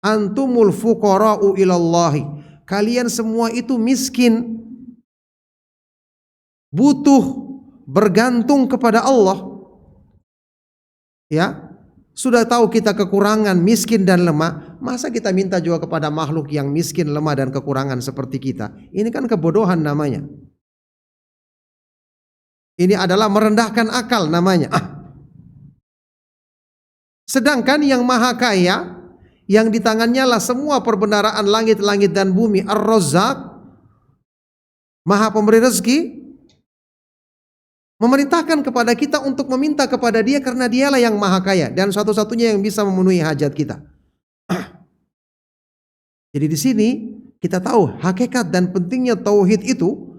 Antumul fuqara'u ilallahi. Kalian semua itu miskin, butuh, bergantung kepada Allah. Ya, sudah tahu kita kekurangan, miskin dan lemah, masa kita minta juga kepada makhluk yang miskin, lemah dan kekurangan seperti kita? Ini kan kebodohan namanya. Ini adalah merendahkan akal namanya. Sedangkan yang maha kaya, yang di tangannya lah semua perbendaharaan langit-langit dan bumi, Ar-Razzaq, maha pemberi rezeki, memerintahkan kepada kita untuk meminta kepada dia karena dialah yang maha kaya dan satu-satunya yang bisa memenuhi hajat kita. Jadi di sini kita tahu hakikat dan pentingnya tauhid itu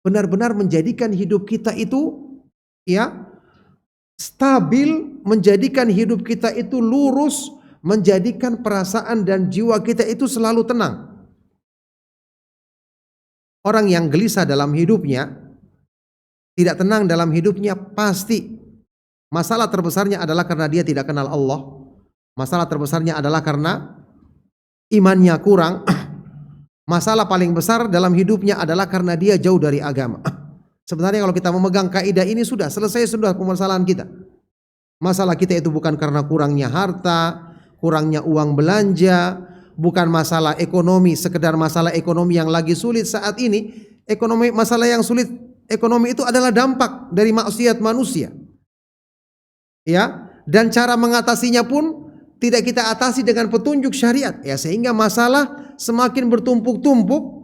benar-benar menjadikan hidup kita itu ya stabil, menjadikan hidup kita itu lurus, menjadikan perasaan dan jiwa kita itu selalu tenang. Orang yang gelisah dalam hidupnya, tidak tenang dalam hidupnya, pasti masalah terbesarnya adalah karena dia tidak kenal Allah. Masalah terbesarnya adalah karena imannya kurang. Masalah paling besar dalam hidupnya adalah karena dia jauh dari agama. Sebenarnya kalau kita memegang kaidah ini sudah selesai sudah permasalahan kita. Masalah kita itu bukan karena kurangnya harta, kurangnya uang belanja, bukan masalah ekonomi, sekedar masalah ekonomi yang lagi sulit saat ini. Ekonomi, masalah yang sulit ekonomi itu adalah dampak dari maksiat manusia. Ya, dan cara mengatasinya pun tidak kita atasi dengan petunjuk syariat. Ya, sehingga masalah semakin bertumpuk-tumpuk.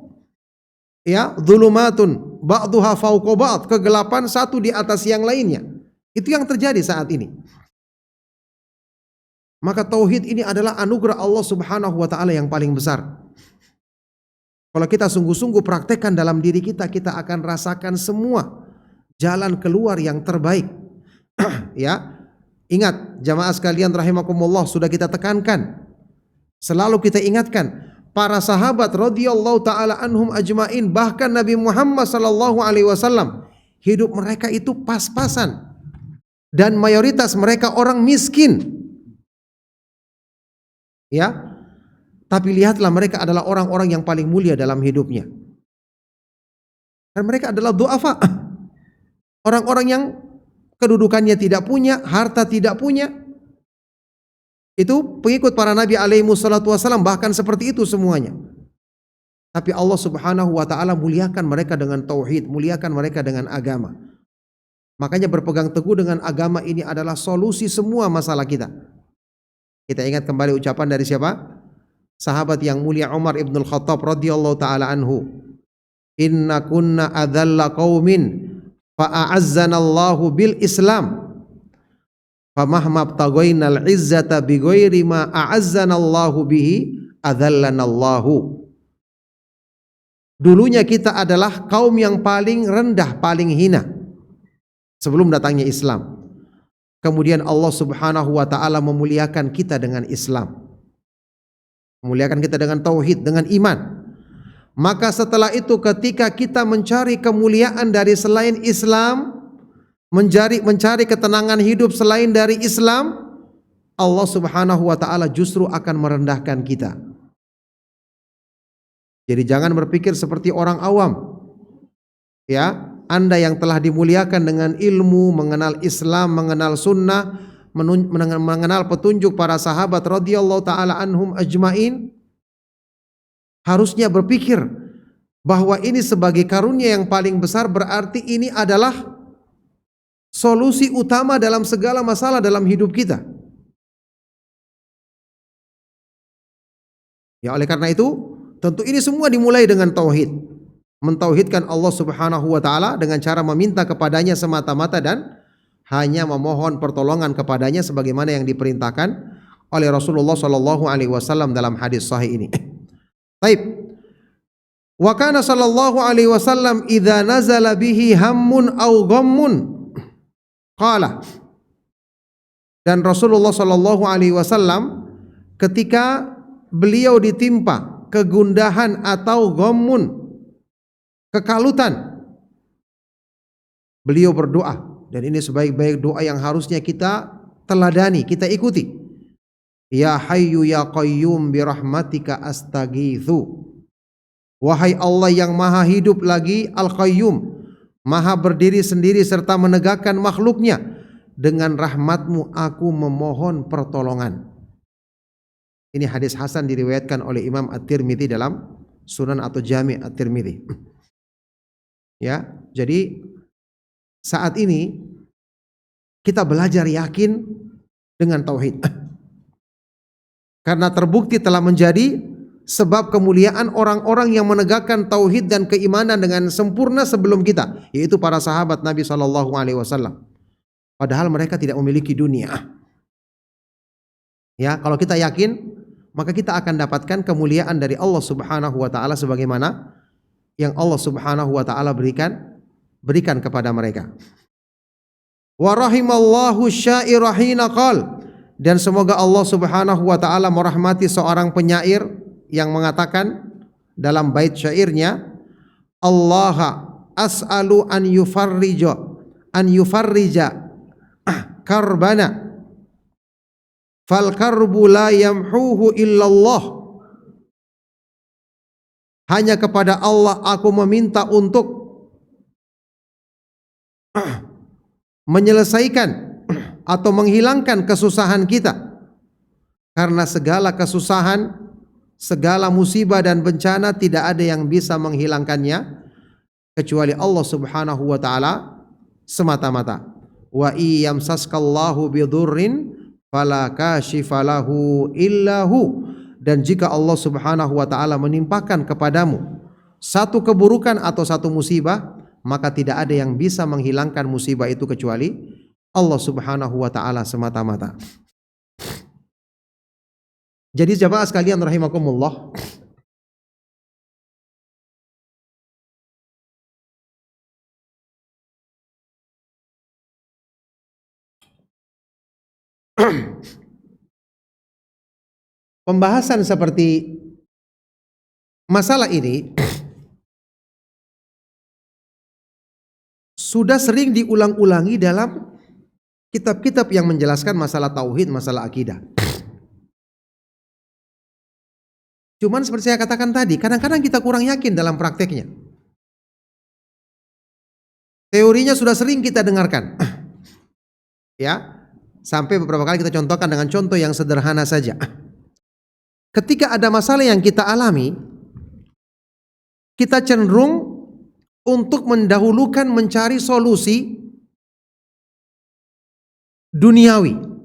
Ya, dzulumatun ba'dhuha fawqa ba'd, kegelapan satu di atas yang lainnya. Itu yang terjadi saat ini. Maka tauhid ini adalah anugerah Allah Subhanahu wa taala yang paling besar. Kalau kita sungguh-sungguh praktekkan dalam diri kita, kita akan rasakan semua jalan keluar yang terbaik. Ya. Ingat jamaah sekalian rahimakumullah, sudah kita tekankan. Selalu kita ingatkan para sahabat radhiyallahu taala anhum ajmain, bahkan Nabi Muhammad sallallahu alaihi wasallam, hidup mereka itu pas-pasan dan mayoritas mereka orang miskin. Ya. Tapi lihatlah mereka adalah orang-orang yang paling mulia dalam hidupnya. Dan mereka adalah du'afa. Orang-orang yang kedudukannya tidak punya, harta tidak punya. Itu pengikut para nabi alaihi wassalatu wassalam, bahkan seperti itu semuanya. Tapi Allah Subhanahu wa taala muliakan mereka dengan tauhid, muliakan mereka dengan agama. Makanya berpegang teguh dengan agama ini adalah solusi semua masalah kita. Kita ingat kembali ucapan dari siapa? Sahabat yang mulia Umar ibn al-Khattab radhiyallahu taala anhu. Inna kunna adzalla qaumin fa'azzana Allahu bil Islam. Famahma btaghainal izzata bighairi ma a'azzana Allahu bihi adzallana Allahu. Dulunya kita adalah kaum yang paling rendah, paling hina sebelum datangnya Islam. Kemudian Allah Subhanahu wa taala memuliakan kita dengan Islam. Memuliakan kita dengan tauhid, dengan iman. Maka setelah itu ketika kita mencari kemuliaan dari selain Islam, mencari ketenangan hidup selain dari Islam, Allah Subhanahu wa taala justru akan merendahkan kita. Jadi jangan berpikir seperti orang awam. Ya, Anda yang telah dimuliakan dengan ilmu, mengenal Islam, mengenal sunnah, mengenal petunjuk para sahabat radhiyallahu taala anhum ajmain, harusnya berpikir bahwa ini sebagai karunia yang paling besar, berarti ini adalah solusi utama dalam segala masalah dalam hidup kita. Ya, oleh karena itu tentu ini semua dimulai dengan tauhid. Mentauhidkan Allah Subhanahu wa taala dengan cara meminta kepadanya semata-mata dan hanya memohon pertolongan kepadanya sebagaimana yang diperintahkan oleh Rasulullah sallallahu alaihi wasallam dalam hadis sahih ini. Baik. Wa kana sallallahu alaihi wasallam idza nazala bihi hammun aw ghammun qala. Dan Rasulullah sallallahu alaihi wasallam ketika beliau ditimpa kegundahan atau ghammun, kekalutan, beliau berdoa, dan ini sebaik-baik doa yang harusnya kita teladani, kita ikuti. Ya Hayyu ya Qayyum bi rahmatika astaghitsu. Wahai Allah yang maha hidup lagi Al-Qayyum, maha berdiri sendiri serta menegakkan makhluknya, dengan rahmatmu aku memohon pertolongan. Ini hadis hasan diriwayatkan oleh Imam At-Tirmidzi dalam Sunan atau Jami' At-Tirmidzi. Ya, jadi saat ini kita belajar yakin dengan tauhid. Karena terbukti telah menjadi sebab kemuliaan orang-orang yang menegakkan tauhid dan keimanan dengan sempurna sebelum kita, yaitu para sahabat Nabi sallallahu alaihi wasallam. Padahal mereka tidak memiliki dunia. Ya, kalau kita yakin, maka kita akan dapatkan kemuliaan dari Allah Subhanahu wa taala sebagaimana yang Allah Subhanahu wa taala berikan kepada mereka. Wa rahimallahu syaira hina qal, dan semoga Allah Subhanahu wa taala merahmati seorang penyair yang mengatakan dalam bait syairnya, Allah as'alu an yufarrija karbana fal karbu la yamhuhu illallah. Hanya kepada Allah aku meminta untuk menyelesaikan atau menghilangkan kesusahan kita. Karena segala kesusahan, segala musibah dan bencana tidak ada yang bisa menghilangkannya kecuali Allah Subhanahu wa taala semata-mata. Wa iyamsaskallahu bidurrin fala kashifa lahu illahu. Dan jika Allah Subhanahu wa taala menimpakan kepadamu satu keburukan atau satu musibah, maka tidak ada yang bisa menghilangkan musibah itu kecuali Allah Subhanahu wa taala semata-mata. Jadi jamaah sekalian rahimakumullah, pembahasan seperti masalah ini sudah sering diulang-ulangi dalam kitab-kitab yang menjelaskan masalah tauhid, masalah akidah. Cuman seperti saya katakan tadi, kadang-kadang kita kurang yakin dalam prakteknya. Teorinya sudah sering kita dengarkan. Ya, sampai beberapa kali kita contohkan dengan contoh yang sederhana saja. Ketika ada masalah yang kita alami, kita cenderung untuk mendahulukan mencari solusi duniawi.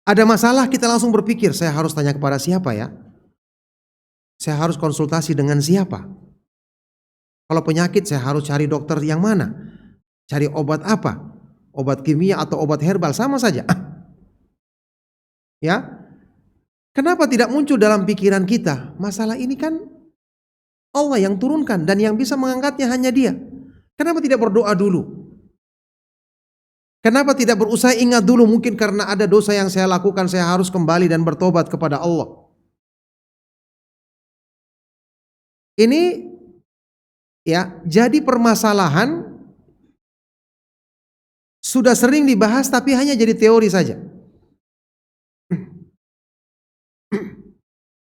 Ada masalah kita langsung berpikir, saya harus tanya kepada siapa ya? Saya harus konsultasi dengan siapa? Kalau penyakit saya harus cari dokter yang mana? Cari obat apa? Obat kimia atau obat herbal, sama saja. Ya, kenapa tidak muncul dalam pikiran kita? Masalah ini kan Allah yang turunkan dan yang bisa mengangkatnya hanya Dia. Kenapa tidak berdoa dulu? Kenapa tidak berusaha ingat dulu, mungkin karena ada dosa yang saya lakukan, saya harus kembali dan bertobat kepada Allah. Ini ya, jadi permasalahan sudah sering dibahas tapi hanya jadi teori saja.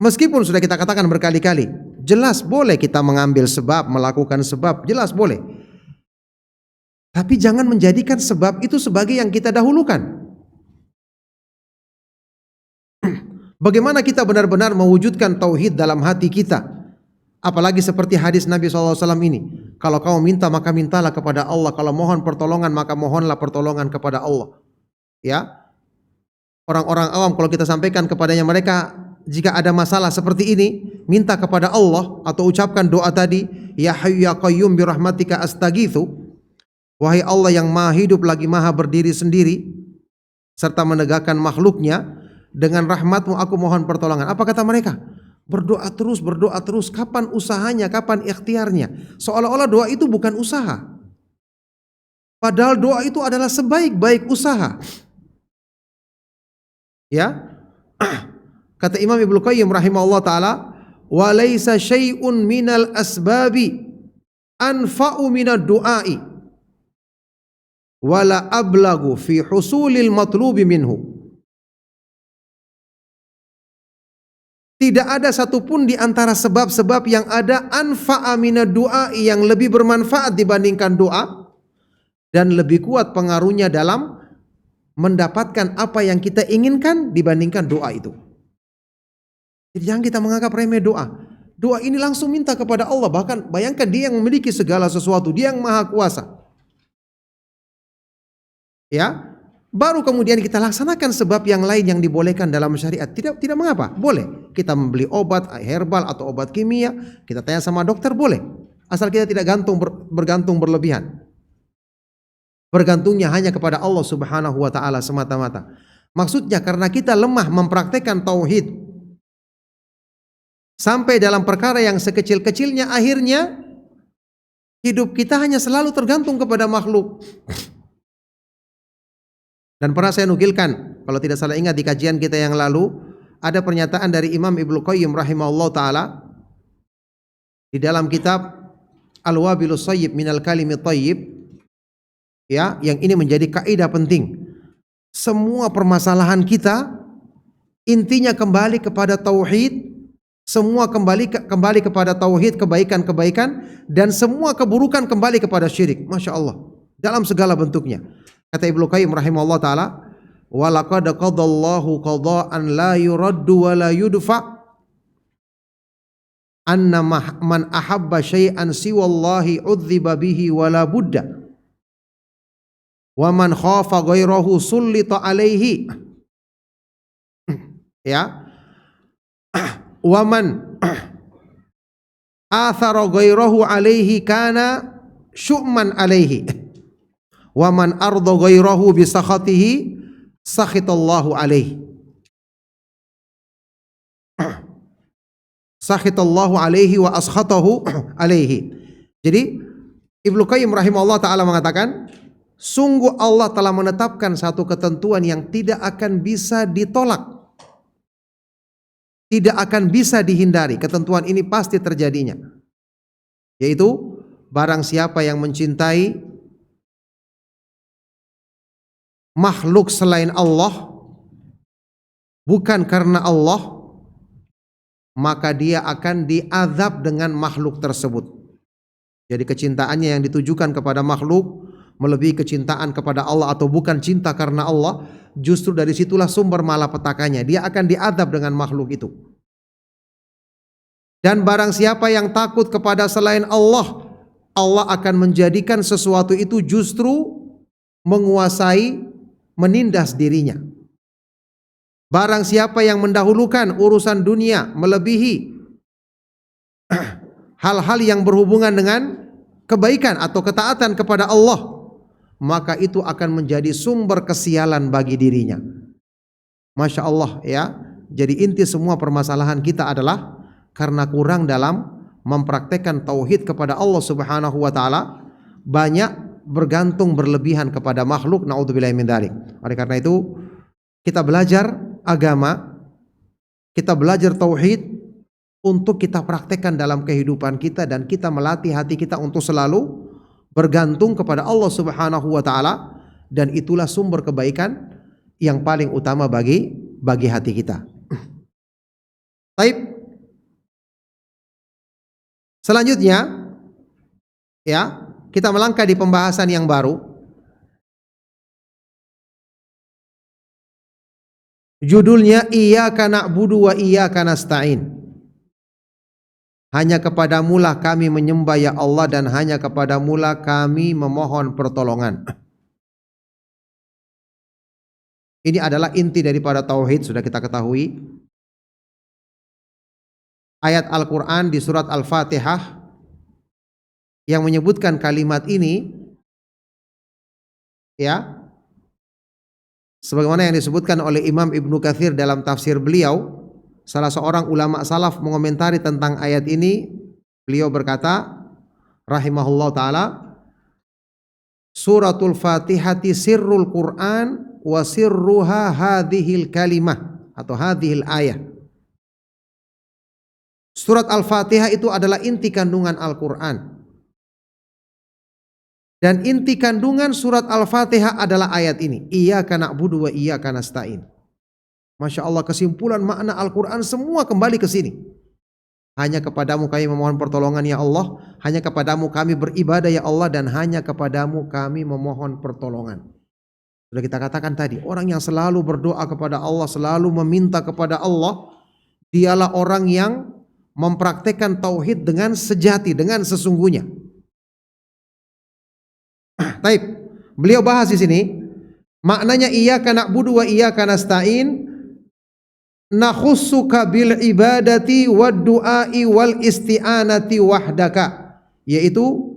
Meskipun sudah kita katakan berkali-kali, jelas boleh kita mengambil sebab, melakukan sebab, jelas boleh. Tapi jangan menjadikan sebab itu sebagai yang kita dahulukan. Bagaimana kita benar-benar mewujudkan tauhid dalam hati kita? Apalagi seperti hadis Nabi SAW ini. Kalau kamu minta maka mintalah kepada Allah. Kalau mohon pertolongan maka mohonlah pertolongan kepada Allah. Ya, orang-orang awam kalau kita sampaikan kepadanya, mereka jika ada masalah seperti ini, minta kepada Allah atau ucapkan doa tadi, Ya Hayyu Ya Qayyum bi rahmatika astaghitsu. Wahai Allah yang maha hidup lagi maha berdiri sendiri serta menegakkan makhluknya, dengan rahmatmu aku mohon pertolongan. Apa kata mereka? Berdoa terus. Kapan usahanya, kapan ikhtiarnya? Seolah-olah doa itu bukan usaha. Padahal doa itu adalah sebaik-baik usaha. Ya, kata Imam Ibnu Qayyim rahimahullah ta'ala, wa laisa syai'un minal asbabi anfa'u minad du'ai wala ablagu fi husulil matlubi minhu. Tidak ada satupun di antara sebab-sebab yang ada anfa'a minad du'a, yang lebih bermanfaat dibandingkan doa dan lebih kuat pengaruhnya dalam mendapatkan apa yang kita inginkan dibandingkan doa itu. Jadi jangan kita menganggap remeh doa. Doa ini langsung minta kepada Allah, bahkan bayangkan Dia yang memiliki segala sesuatu, Dia yang maha kuasa. Ya, baru kemudian kita laksanakan sebab yang lain yang dibolehkan dalam syariat. Tidak mengapa, boleh. Kita membeli obat herbal atau obat kimia, kita tanya sama dokter, boleh. Asal kita tidak bergantung berlebihan. Bergantungnya hanya kepada Allah Subhanahu wa taala semata-mata. Maksudnya karena kita lemah mempraktekkan tauhid sampai dalam perkara yang sekecil-kecilnya, akhirnya hidup kita hanya selalu tergantung kepada makhluk. Dan pernah saya nukilkan, kalau tidak salah ingat di kajian kita yang lalu, ada pernyataan dari Imam Ibnu Qayyim rahimahullah ta'ala di dalam kitab Al-Wabilus Shayyib minal Kalimit Thayyib, ya, yang ini menjadi kaidah penting. Semua permasalahan kita intinya kembali kepada tauhid, semua kembali kepada tauhid, kebaikan-kebaikan, dan semua keburukan kembali kepada syirik. Masya Allah, dalam segala bentuknya. Kata Ibnu Qayyim rahimahullah ta'ala, wa laqad qadallahu qada'an la yuraddu wa la yudfa, anna man ahabba syai'an siwallahi udziba bihi wa la budda, wa man khafa ghairahu sullita alaihi. Ya, wa man athara ghairahu alaihi kana syu'man alaihi, wa man arda ghairahu bi sakhatihi sakhitallahu alaihi. Sakhitallahu alaihi wa askhatahu alaihi. Jadi Ibnu Qayyim rahimahullah ta'ala mengatakan, sungguh Allah telah menetapkan satu ketentuan yang tidak akan bisa ditolak, tidak akan bisa dihindari. Ketentuan ini pasti terjadinya, yaitu barang siapa yang mencintai makhluk selain Allah bukan karena Allah, maka dia akan diazab dengan makhluk tersebut. Jadi kecintaannya yang ditujukan kepada makhluk melebihi kecintaan kepada Allah, atau bukan cinta karena Allah, justru dari situlah sumber malapetakannya. Dia akan diazab dengan makhluk itu. Dan barang siapa yang takut kepada selain Allah, Allah akan menjadikan sesuatu itu justru menguasai, menindas dirinya. Barang siapa yang mendahulukan urusan dunia melebihi hal-hal yang berhubungan dengan kebaikan atau ketaatan kepada Allah, maka itu akan menjadi sumber kesialan bagi dirinya. Masya Allah ya. Jadi inti semua permasalahan kita adalah karena kurang dalam mempraktekkan tauhid kepada Allah Subhanahu wa taala, banyak bergantung berlebihan kepada makhluk. Naudzubillahi min dzalik. Oleh karena itu kita belajar agama, kita belajar tauhid untuk kita praktekkan dalam kehidupan kita, dan kita melatih hati kita untuk selalu bergantung kepada Allah Subhanahu wa taala, dan itulah sumber kebaikan yang paling utama bagi hati kita. Baik. Selanjutnya ya, kita melangkah di pembahasan yang baru. Judulnya Iyyaka na'budu wa iyyaka nasta'in. Hanya kepadamulah kami menyembah ya Allah, dan hanya kepadamulah kami memohon pertolongan. Ini adalah inti daripada tauhid, sudah kita ketahui. Ayat Al-Quran di surat Al-Fatihah yang menyebutkan kalimat ini ya, sebagaimana yang disebutkan oleh Imam Ibnu Katsir dalam tafsir beliau. Salah seorang ulama salaf mengomentari tentang ayat ini. Beliau berkata rahimahullah ta'ala, suratul Fatihati sirrul Quran wa sirruha hadhil kalimah atau hadhil ayah. Surat Al-Fatihah itu adalah inti kandungan Al-Quran, dan inti kandungan surat Al-Fatihah adalah ayat ini, Iyyaka na'budu wa iyyaka nasta'in. Masya Allah, kesimpulan makna Al-Quran semua kembali ke sini. Hanya kepadamu kami memohon pertolongan ya Allah, hanya kepadamu kami beribadah ya Allah, dan hanya kepadamu kami memohon pertolongan. Sudah kita katakan tadi, orang yang selalu berdoa kepada Allah, selalu meminta kepada Allah, dialah orang yang mempraktekkan tauhid dengan sejati, dengan sesungguhnya. Baik, beliau bahas di sini maknanya Iyyaka na'budu wa iyyaka nasta'in. Nakhussuka bil ibadati wad du'ai wal isti'anati wahdaka, yaitu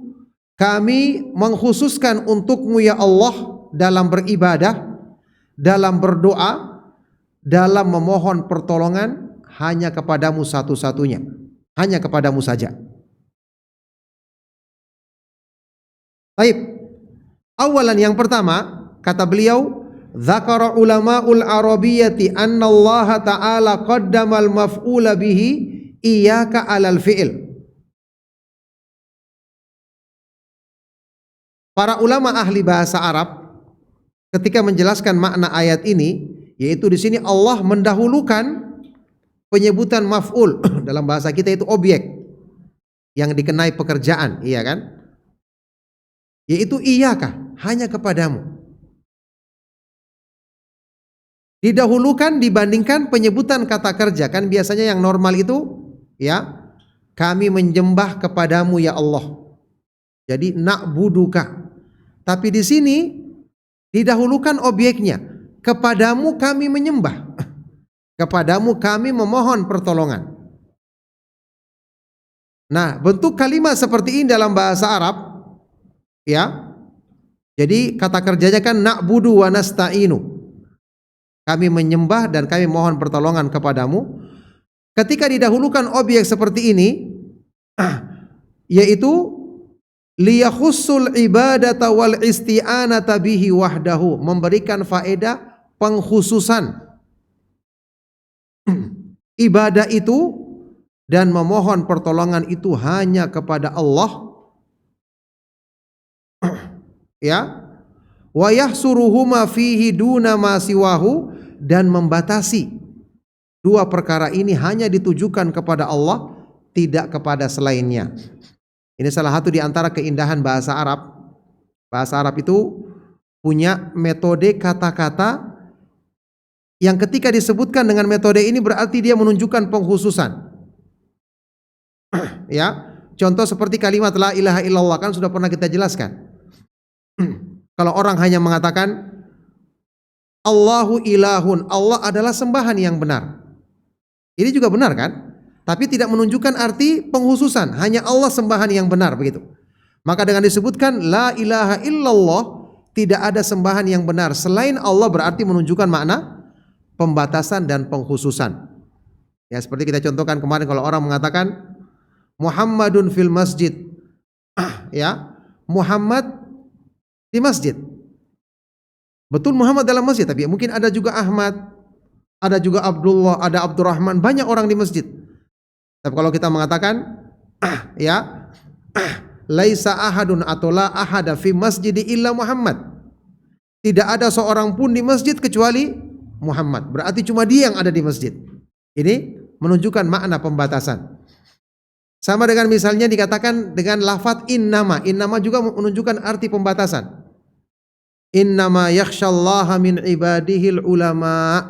kami mengkhususkan untukmu ya Allah dalam beribadah, dalam berdoa, dalam memohon pertolongan, hanya kepadamu satu-satunya, hanya kepadamu saja. Baik, awalan yang pertama kata beliau, dzakara ulama'ul arabiyyati anna Allah ta'ala qaddamal maf'ula bihi iyyaka 'alal fi'il. Para ulama ahli bahasa Arab ketika menjelaskan makna ayat ini, yaitu di sini Allah mendahulukan penyebutan maf'ul, dalam bahasa kita itu objek yang dikenai pekerjaan, iya kan? Yaitu iyyaka, hanya kepadamu. Didahulukan dibandingkan penyebutan kata kerja. Kan biasanya yang normal itu ya, kami menyembah kepadamu ya Allah. Jadi na'buduka. Tapi di sini didahulukan objeknya, kepadamu kami menyembah, kepadamu kami memohon pertolongan. Nah, bentuk kalimat seperti ini dalam bahasa Arab ya. Jadi kata kerjanya kan na'budu wa nasta'inu. Kami menyembah dan kami mohon pertolongan kepadamu. Ketika didahulukan objek seperti ini, yaitu liyakhussul ibadata wal isti'anata bihi wahdahu, memberikan faedah pengkhususan ibadah itu dan memohon pertolongan itu hanya kepada Allah ya, wa yahsuruhuma fihi duna ma siwahu, dan membatasi Dua perkara ini hanya ditujukan kepada Allah, tidak kepada selainnya. Ini salah satu di antara keindahan bahasa Arab. Bahasa Arab itu punya metode kata-kata yang ketika disebutkan dengan metode ini berarti dia menunjukkan pengkhususan. Ya, contoh seperti kalimat la ilaha illallah kan sudah pernah kita jelaskan. Kalau orang hanya mengatakan Allahu ilahun, Allah adalah sembahan yang benar. Ini juga benar kan? Tapi tidak menunjukkan arti penghususan, hanya Allah sembahan yang benar begitu. Maka dengan disebutkan la ilaha illallah, tidak ada sembahan yang benar selain Allah, berarti menunjukkan makna pembatasan dan pengkhususan. Ya, seperti kita contohkan kemarin kalau orang mengatakan Muhammadun fil masjid. Ya, Muhammad di masjid. Betul Muhammad dalam masjid, tapi mungkin ada juga Ahmad, ada juga Abdullah, ada Abdurrahman, banyak orang di masjid. Tapi kalau kita mengatakan ya, laisa ahadun atau la ahada fi masjid illa Muhammad. Tidak ada seorang pun di masjid kecuali Muhammad. Berarti cuma dia yang ada di masjid. Ini menunjukkan makna pembatasan. Sama dengan misalnya dikatakan dengan lafaz innama. Innama juga menunjukkan arti pembatasan. Innama yakhsyallaha min ibadihil ulama.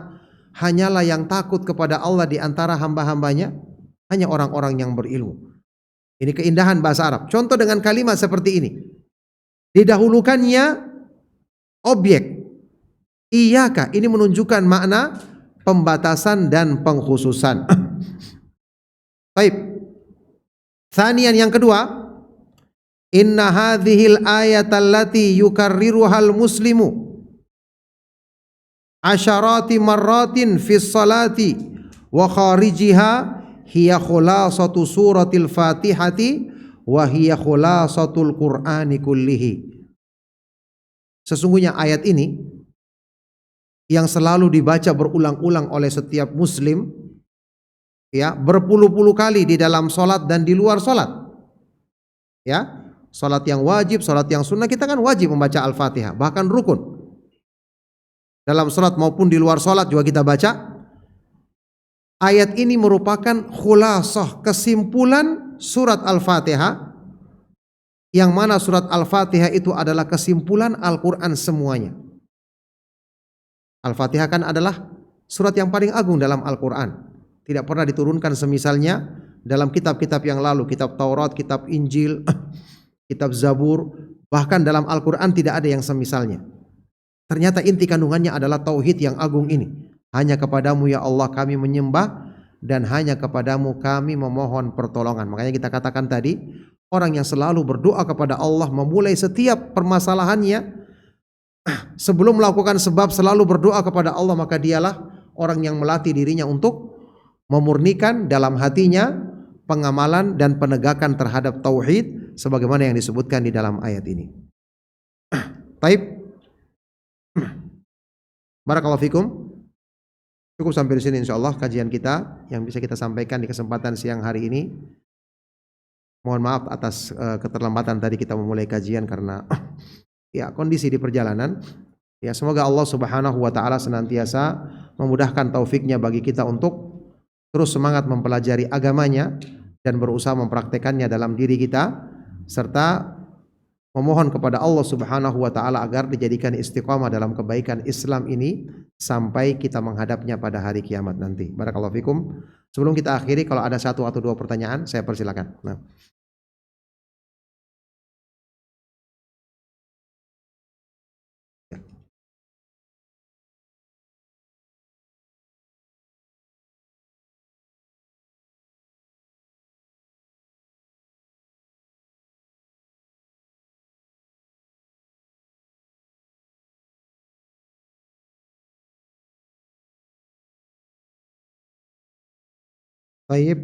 Hanyalah yang takut kepada Allah di antara hamba-hambanya hanya orang-orang yang berilmu. Ini keindahan bahasa Arab. Contoh dengan kalimat seperti ini. Didahulukannya objek. Iyaka, ini menunjukkan makna pembatasan dan pengkhususan. Baik. Thaniyan yang kedua, inna hadhil ayatallati yukarriruhal muslimu asyarati marratin fis salati wa kharijiha hiya khulasatu suratil Fatihati wa hiya khulasatul Qur'ani kullihi. Sesungguhnya ayat ini yang selalu dibaca berulang-ulang oleh setiap muslim, ya, berpuluh-puluh kali di dalam solat dan di luar solat. Ya, solat yang wajib, solat yang sunnah, kita kan wajib membaca Al-Fatihah, bahkan rukun. Dalam solat maupun di luar solat juga kita baca. Ayat ini merupakan khulasah, kesimpulan surat Al-Fatihah, yang mana surat Al-Fatihah itu adalah kesimpulan Al-Quran semuanya. Al-Fatihah kan adalah surat yang paling agung dalam Al-Quran. Tidak pernah diturunkan semisalnya dalam kitab-kitab yang lalu, kitab Taurat, kitab Injil, kitab Zabur, bahkan dalam Al-Quran tidak ada yang semisalnya. Ternyata inti kandungannya adalah tauhid yang agung ini. Hanya kepadamu ya Allah kami menyembah, dan hanya kepadamu kami memohon pertolongan. Makanya kita katakan tadi, orang yang selalu berdoa kepada Allah memulai setiap permasalahannya, sebelum melakukan sebab selalu berdoa kepada Allah, maka dialah orang yang melatih dirinya untuk memurnikan dalam hatinya pengamalan dan penegakan terhadap tauhid sebagaimana yang disebutkan di dalam ayat ini. Taib. Barakallahu fikum. Cukup sampai di sini insyaallah kajian kita yang bisa kita sampaikan di kesempatan siang hari ini. Mohon maaf atas keterlambatan tadi kita memulai kajian karena ya kondisi di perjalanan. Ya, semoga Allah Subhanahu wa taala senantiasa memudahkan taufiknya bagi kita untuk terus semangat mempelajari agamanya dan berusaha mempraktekannya dalam diri kita, serta memohon kepada Allah Subhanahu wa taala agar dijadikan istiqamah dalam kebaikan Islam ini sampai kita menghadapnya pada hari kiamat nanti. Barakallahu fikum. Sebelum kita akhiri, kalau ada satu atau dua pertanyaan saya persilakan. Nah. Baik.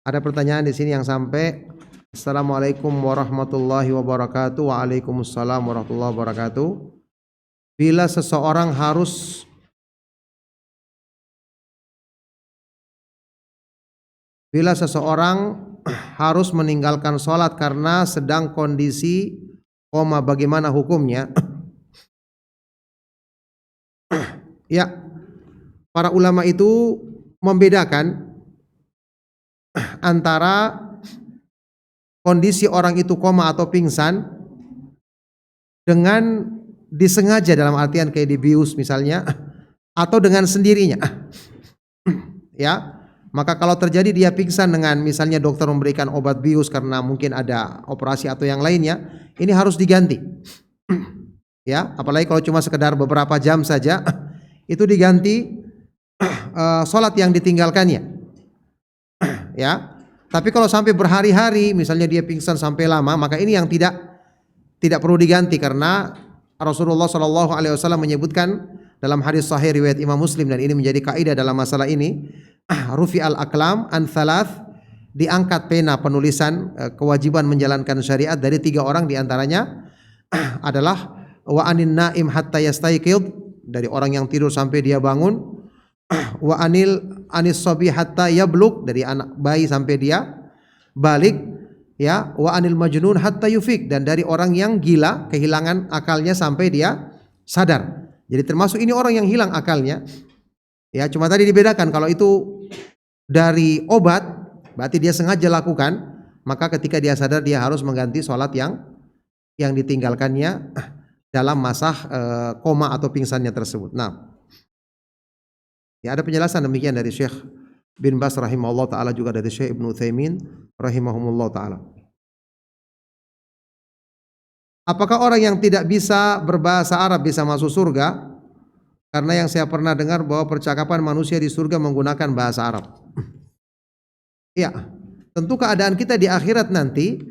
Ada pertanyaan di sini yang sampai. Assalamualaikum warahmatullahi wabarakatuh. Waalaikumsalam warahmatullahi wabarakatuh. Bila seseorang harus meninggalkan sholat karena sedang kondisi koma, bagaimana hukumnya? Ya, para ulama itu membedakan antara kondisi orang itu koma atau pingsan dengan disengaja, dalam artian kayak dibius misalnya, atau dengan sendirinya. Ya, maka kalau terjadi dia pingsan dengan misalnya dokter memberikan obat bius karena mungkin ada operasi atau yang lainnya, ini harus diganti. Ya, apalagi kalau cuma sekedar beberapa jam saja, itu diganti sholat yang ditinggalkannya. Ya, tapi kalau sampai berhari-hari, misalnya dia pingsan sampai lama, maka ini yang tidak perlu diganti, karena Rasulullah SAW menyebutkan dalam hadis sahih riwayat Imam Muslim, dan ini menjadi kaidah dalam masalah ini, rufi al-aqlam an thalath, diangkat pena penulisan kewajiban menjalankan syariat dari 3 orang, diantaranya adalah wa anin naim hatta yastayqid, dari orang yang tidur sampai dia bangun, wa anis sabi hatta yablug, dari anak bayi sampai dia balik, ya, wa anil majnun hatta yufik, dan dari orang yang gila kehilangan akalnya sampai dia sadar. Jadi termasuk ini orang yang hilang akalnya. Ya, cuma tadi dibedakan, kalau itu dari obat berarti dia sengaja lakukan, maka ketika dia sadar dia harus mengganti sholat yang ditinggalkannya dalam masa koma atau pingsannya tersebut. Nah, ya, ada penjelasan demikian dari Syekh bin Bas rahimahullah ta'ala, juga dari Syekh Ibnu Utsaimin rahimahumullah ta'ala. Apakah orang yang tidak bisa berbahasa Arab bisa masuk surga? Karena yang saya pernah dengar bahwa percakapan manusia di surga menggunakan bahasa Arab. Ya, tentu keadaan kita di akhirat nanti,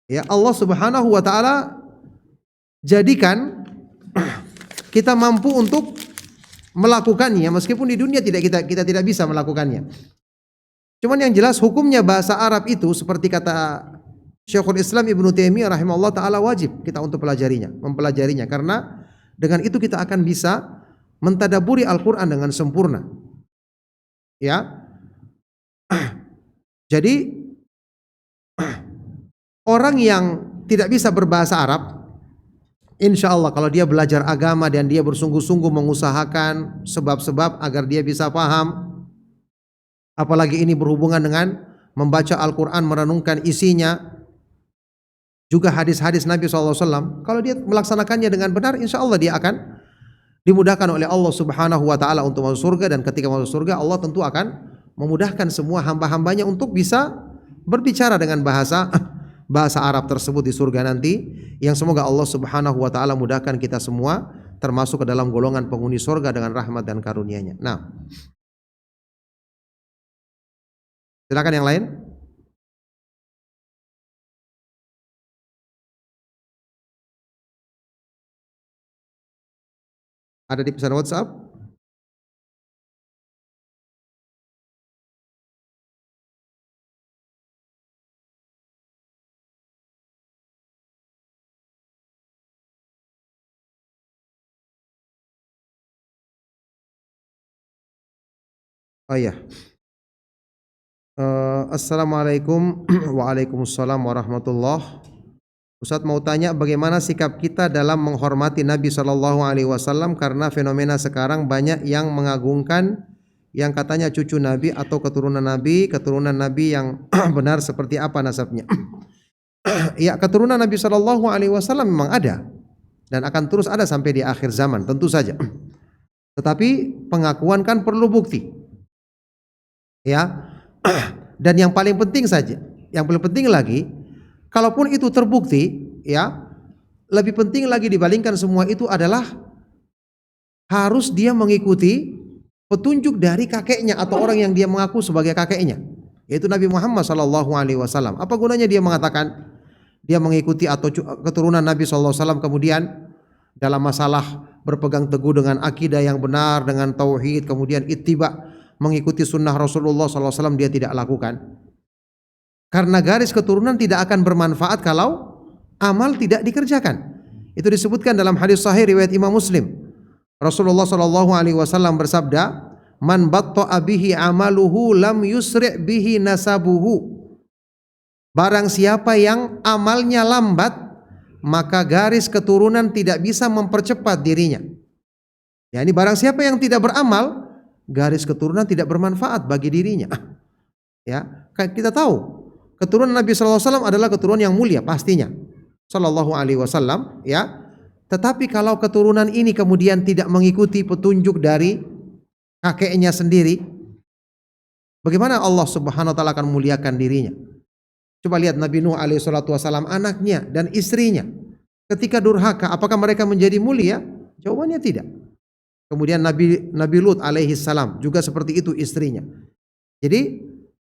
ya, Allah Subhanahu wa ta'ala jadikan kita mampu untuk melakukannya, meskipun di dunia kita tidak bisa melakukannya. Cuman yang jelas hukumnya bahasa Arab itu seperti kata Syekhul Islam Ibnu Taimiyah rahimahullah ta'ala, wajib kita untuk mempelajarinya, karena dengan itu kita akan bisa mentadaburi Al-Quran dengan sempurna. Ya, jadi orang yang tidak bisa berbahasa Arab, insya Allah kalau dia belajar agama dan dia bersungguh-sungguh mengusahakan sebab-sebab agar dia bisa paham, apalagi ini berhubungan dengan membaca Al-Quran, merenungkan isinya, juga hadis-hadis Nabi SAW, kalau dia melaksanakannya dengan benar, insya Allah dia akan dimudahkan oleh Allah Subhanahu wa ta'ala untuk masuk surga. Dan ketika masuk surga, Allah tentu akan memudahkan semua hamba-hambanya untuk bisa berbicara dengan bahasa Arab tersebut di surga nanti, yang semoga Allah Subhanahu wa ta'ala mudahkan kita semua termasuk ke dalam golongan penghuni surga dengan rahmat dan karunia-Nya. Nah, silakan yang lain. Ada di pesan WhatsApp? Oh iya. Assalamualaikum. Waalaikumsalam warahmatullah. Ustadz mau tanya, bagaimana sikap kita dalam menghormati Nabi SAW, karena fenomena sekarang banyak yang mengagungkan yang katanya cucu Nabi atau keturunan Nabi yang benar seperti apa nasabnya. Ya, keturunan Nabi SAW memang ada dan akan terus ada sampai di akhir zaman, tentu saja. Tetapi pengakuan kan perlu bukti. Ya. Dan yang paling penting lagi, kalaupun itu terbukti, ya, lebih penting lagi dibandingkan semua itu adalah harus dia mengikuti petunjuk dari kakeknya atau orang yang dia mengaku sebagai kakeknya, yaitu Nabi Muhammad SAW. Apa gunanya dia mengatakan dia mengikuti atau keturunan Nabi SAW, kemudian dalam masalah berpegang teguh dengan akidah yang benar, dengan tauhid, kemudian ittiba, mengikuti sunnah Rasulullah SAW, dia tidak lakukan. Karena garis keturunan tidak akan bermanfaat kalau amal tidak dikerjakan. Itu disebutkan dalam hadis sahih riwayat Imam Muslim. Rasulullah SAW bersabda, "Man batta'a bihi amaluhu lam yusri' bihi nasabuhu." Barang siapa yang amalnya lambat, maka garis keturunan tidak bisa mempercepat dirinya. Ya, ini barang siapa yang tidak beramal, garis keturunan tidak bermanfaat bagi dirinya. Ya, kita tahu keturunan Nabi sallallahu alaihi wasallam adalah keturunan yang mulia pastinya. Sallallahu alaihi wasallam, ya. Tetapi kalau keturunan ini kemudian tidak mengikuti petunjuk dari kakeknya sendiri, bagaimana Allah Subhanahu wa taala akan muliakan dirinya? Coba lihat Nabi Nuh alaihi salatu wasallam, anaknya dan istrinya ketika durhaka, apakah mereka menjadi mulia? Jawabannya tidak. Kemudian Nabi Lut alaihi salam juga seperti itu istrinya. Jadi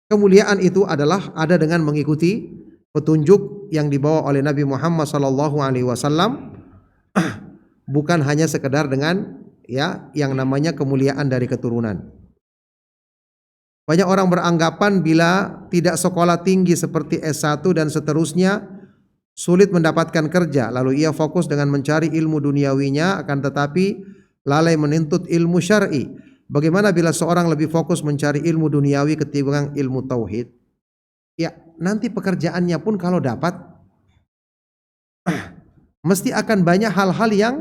kemuliaan itu adalah ada dengan mengikuti petunjuk yang dibawa oleh Nabi Muhammad sallallahu alaihi wasallam, bukan hanya sekedar dengan ya yang namanya kemuliaan dari keturunan. Banyak orang beranggapan bila tidak sekolah tinggi seperti S1 dan seterusnya sulit mendapatkan kerja, lalu ia fokus dengan mencari ilmu duniawinya, akan tetapi lalai menuntut ilmu syar'i. Bagaimana bila seorang lebih fokus mencari ilmu duniawi ketimbang ilmu tauhid? Ya, nanti pekerjaannya pun kalau dapat mesti akan banyak hal-hal yang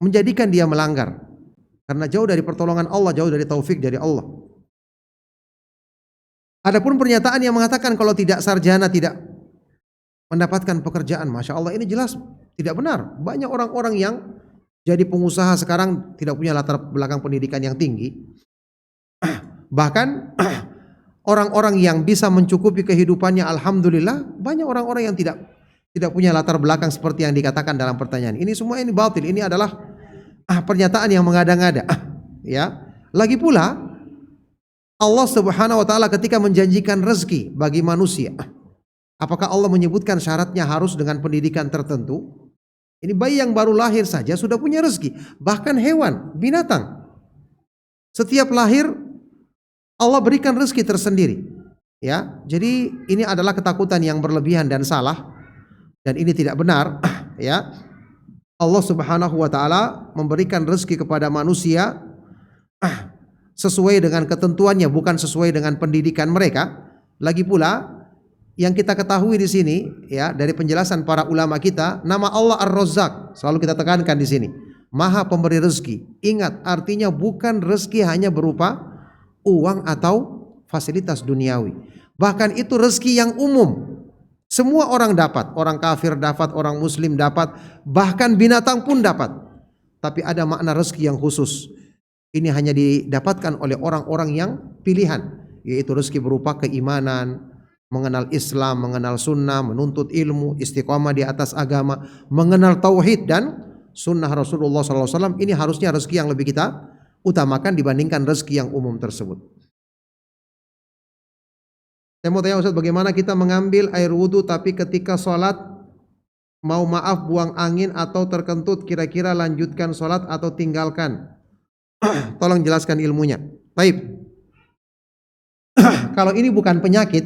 menjadikan dia melanggar, karena jauh dari pertolongan Allah, jauh dari taufik dari Allah. Adapun pernyataan yang mengatakan kalau tidak sarjana tidak mendapatkan pekerjaan, Masya Allah, ini jelas tidak benar. Banyak orang-orang yang jadi pengusaha sekarang tidak punya latar belakang pendidikan yang tinggi. Bahkan orang-orang yang bisa mencukupi kehidupannya, alhamdulillah, banyak orang-orang yang tidak punya latar belakang seperti yang dikatakan dalam pertanyaan. Ini semua ini batil, ini adalah pernyataan yang mengada-ngada. Ya, lagi pula Allah Subhanahu wa taala ketika menjanjikan rezeki bagi manusia, apakah Allah menyebutkan syaratnya harus dengan pendidikan tertentu? Ini bayi yang baru lahir saja sudah punya rezeki, bahkan hewan, binatang. Setiap lahir Allah berikan rezeki tersendiri. Ya, jadi ini adalah ketakutan yang berlebihan dan salah, dan ini tidak benar. Ya, Allah Subhanahu wa taala memberikan rezeki kepada manusia sesuai dengan ketentuannya, bukan sesuai dengan pendidikan mereka. Lagi pula yang kita ketahui di sini ya dari penjelasan para ulama kita, nama Allah Ar-Razzaq selalu kita tekankan di sini, Maha Pemberi rezeki. Ingat, artinya bukan rezeki hanya berupa uang atau fasilitas duniawi. Bahkan itu rezeki yang umum. Semua orang dapat, orang kafir dapat, orang muslim dapat, bahkan binatang pun dapat. Tapi ada makna rezeki yang khusus. Ini hanya didapatkan oleh orang-orang yang pilihan, yaitu rezeki berupa keimanan, mengenal Islam, mengenal sunnah, menuntut ilmu, istiqamah di atas agama, mengenal tauhid dan sunnah Rasulullah SAW. Ini harusnya rezeki yang lebih kita utamakan dibandingkan rezeki yang umum tersebut. Saya mau tanya Ustaz, bagaimana kita mengambil air wudhu tapi ketika sholat mau maaf buang angin atau terkentut, kira-kira lanjutkan sholat atau tinggalkan? Tolong jelaskan ilmunya. Baik. Kalau ini bukan penyakit,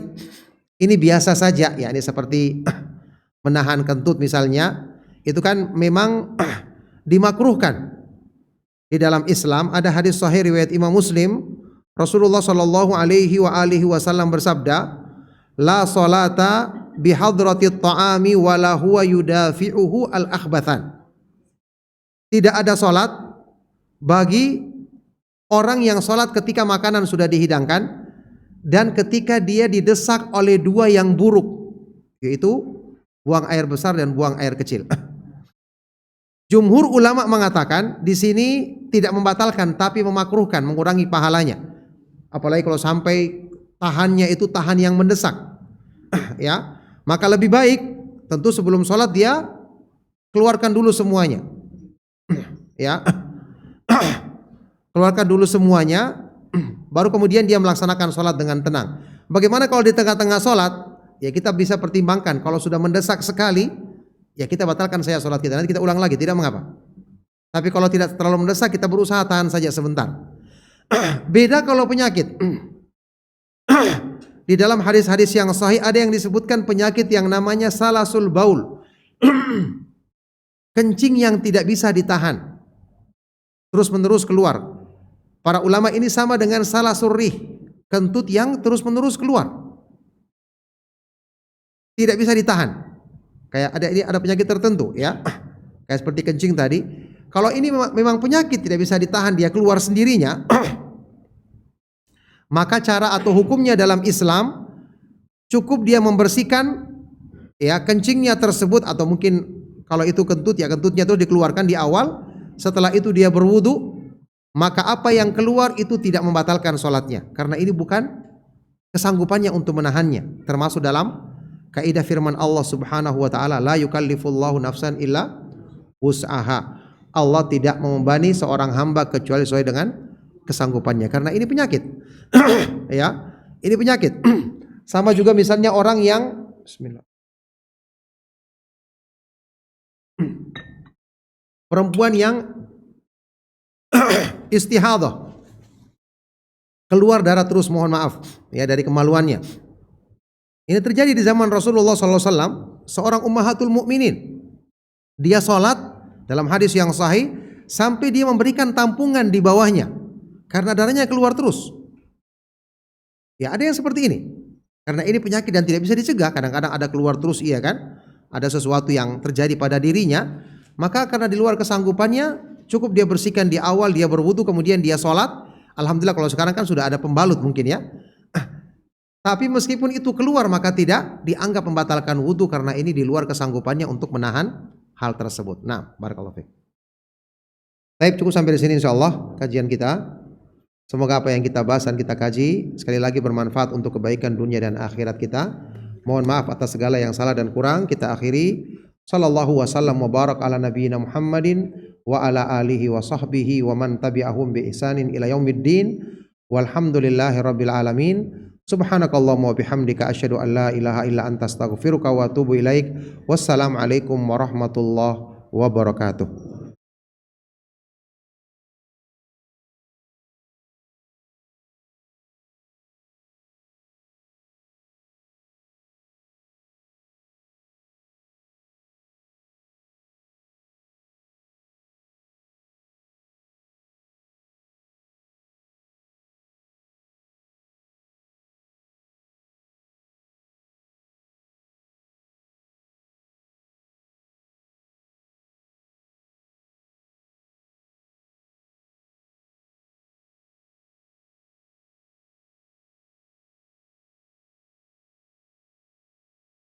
ini biasa saja, ya, ini seperti menahan kentut misalnya, itu kan memang dimakruhkan. Di dalam Islam ada hadis sahih riwayat Imam Muslim, Rasulullah sallallahu alaihi wasallam bersabda, "La salata bihadratit ta'ami wa la huwa yudafi'uhu al-akhbathan." Tidak ada salat bagi orang yang salat ketika makanan sudah dihidangkan dan ketika dia didesak oleh dua yang buruk, yaitu buang air besar dan buang air kecil. Jumhur ulama mengatakan di sini tidak membatalkan tapi memakruhkan, mengurangi pahalanya. Apalagi kalau sampai tahannya itu tahan yang mendesak. Ya, maka lebih baik tentu sebelum sholat dia keluarkan dulu semuanya. Ya, keluarkan dulu semuanya, baru kemudian dia melaksanakan sholat dengan tenang. Bagaimana kalau di tengah-tengah sholat? Ya kita bisa pertimbangkan, kalau sudah mendesak sekali, ya kita batalkan saya sholat kita, nanti kita ulang lagi, tidak mengapa. Tapi kalau tidak terlalu mendesak, kita berusaha tahan saja sebentar. Beda kalau penyakit. Di dalam hadis-hadis yang sahih ada yang disebutkan penyakit yang namanya salasul baul. Kencing yang tidak bisa ditahan, terus-menerus keluar. Para ulama ini sama dengan salasul rih, kentut yang terus-menerus keluar, tidak bisa ditahan. Kayak ada penyakit tertentu, ya. Kayak seperti kencing tadi. Kalau ini memang penyakit tidak bisa ditahan, dia keluar sendirinya, maka cara atau hukumnya dalam Islam cukup dia membersihkan ya kencingnya tersebut, atau mungkin kalau itu kentut ya kentutnya itu dikeluarkan di awal. Setelah itu dia berwudu, maka apa yang keluar itu tidak membatalkan sholatnya, karena ini bukan kesanggupannya untuk menahannya. Termasuk dalam kaidah firman Allah Subhanahu wa taala, la yukallifullahu nafsan illa wus'aha. Allah tidak membebani seorang hamba kecuali sesuai dengan kesanggupannya, karena ini penyakit. Ya, ini penyakit. Sama juga misalnya orang yang bismillah. Perempuan yang istihadah, keluar darah terus, mohon maaf ya, dari kemaluannya. Ini terjadi di zaman Rasulullah SAW, seorang ummahatul mukminin. Dia sholat dalam hadis yang sahih sampai dia memberikan tampungan di bawahnya karena darahnya keluar terus. Ya, ada yang seperti ini. Karena ini penyakit dan tidak bisa dicegah. Kadang-kadang ada keluar terus, iya kan? Ada sesuatu yang terjadi pada dirinya, maka karena di luar kesanggupannya, cukup dia bersihkan di awal, dia berwudu, kemudian dia sholat. Alhamdulillah kalau sekarang kan sudah ada pembalut mungkin ya. Tapi meskipun itu keluar, maka tidak dianggap membatalkan wudu karena ini di luar kesanggupannya untuk menahan hal tersebut. Nah, barakallahu fiik. Baik, cukup sampai di sini insyaallah kajian kita. Semoga apa yang kita bahas dan kita kaji sekali lagi bermanfaat untuk kebaikan dunia dan akhirat kita. Mohon maaf atas segala yang salah dan kurang. Kita akhiri. Sallallahu wasallam wa barak ala nabiyyina Muhammadin wa ala alihi wa sahbihi wa man tabi'ahum bi ihsanin ila yaumiddin. Walhamdulillahi rabbil alamin. Subhanakallahumma wa bihamdika asyhadu an la ilaha illa anta astaghfiruka wa atubu ilaik. Wassalamu alaikum warahmatullahi wabarakatuh.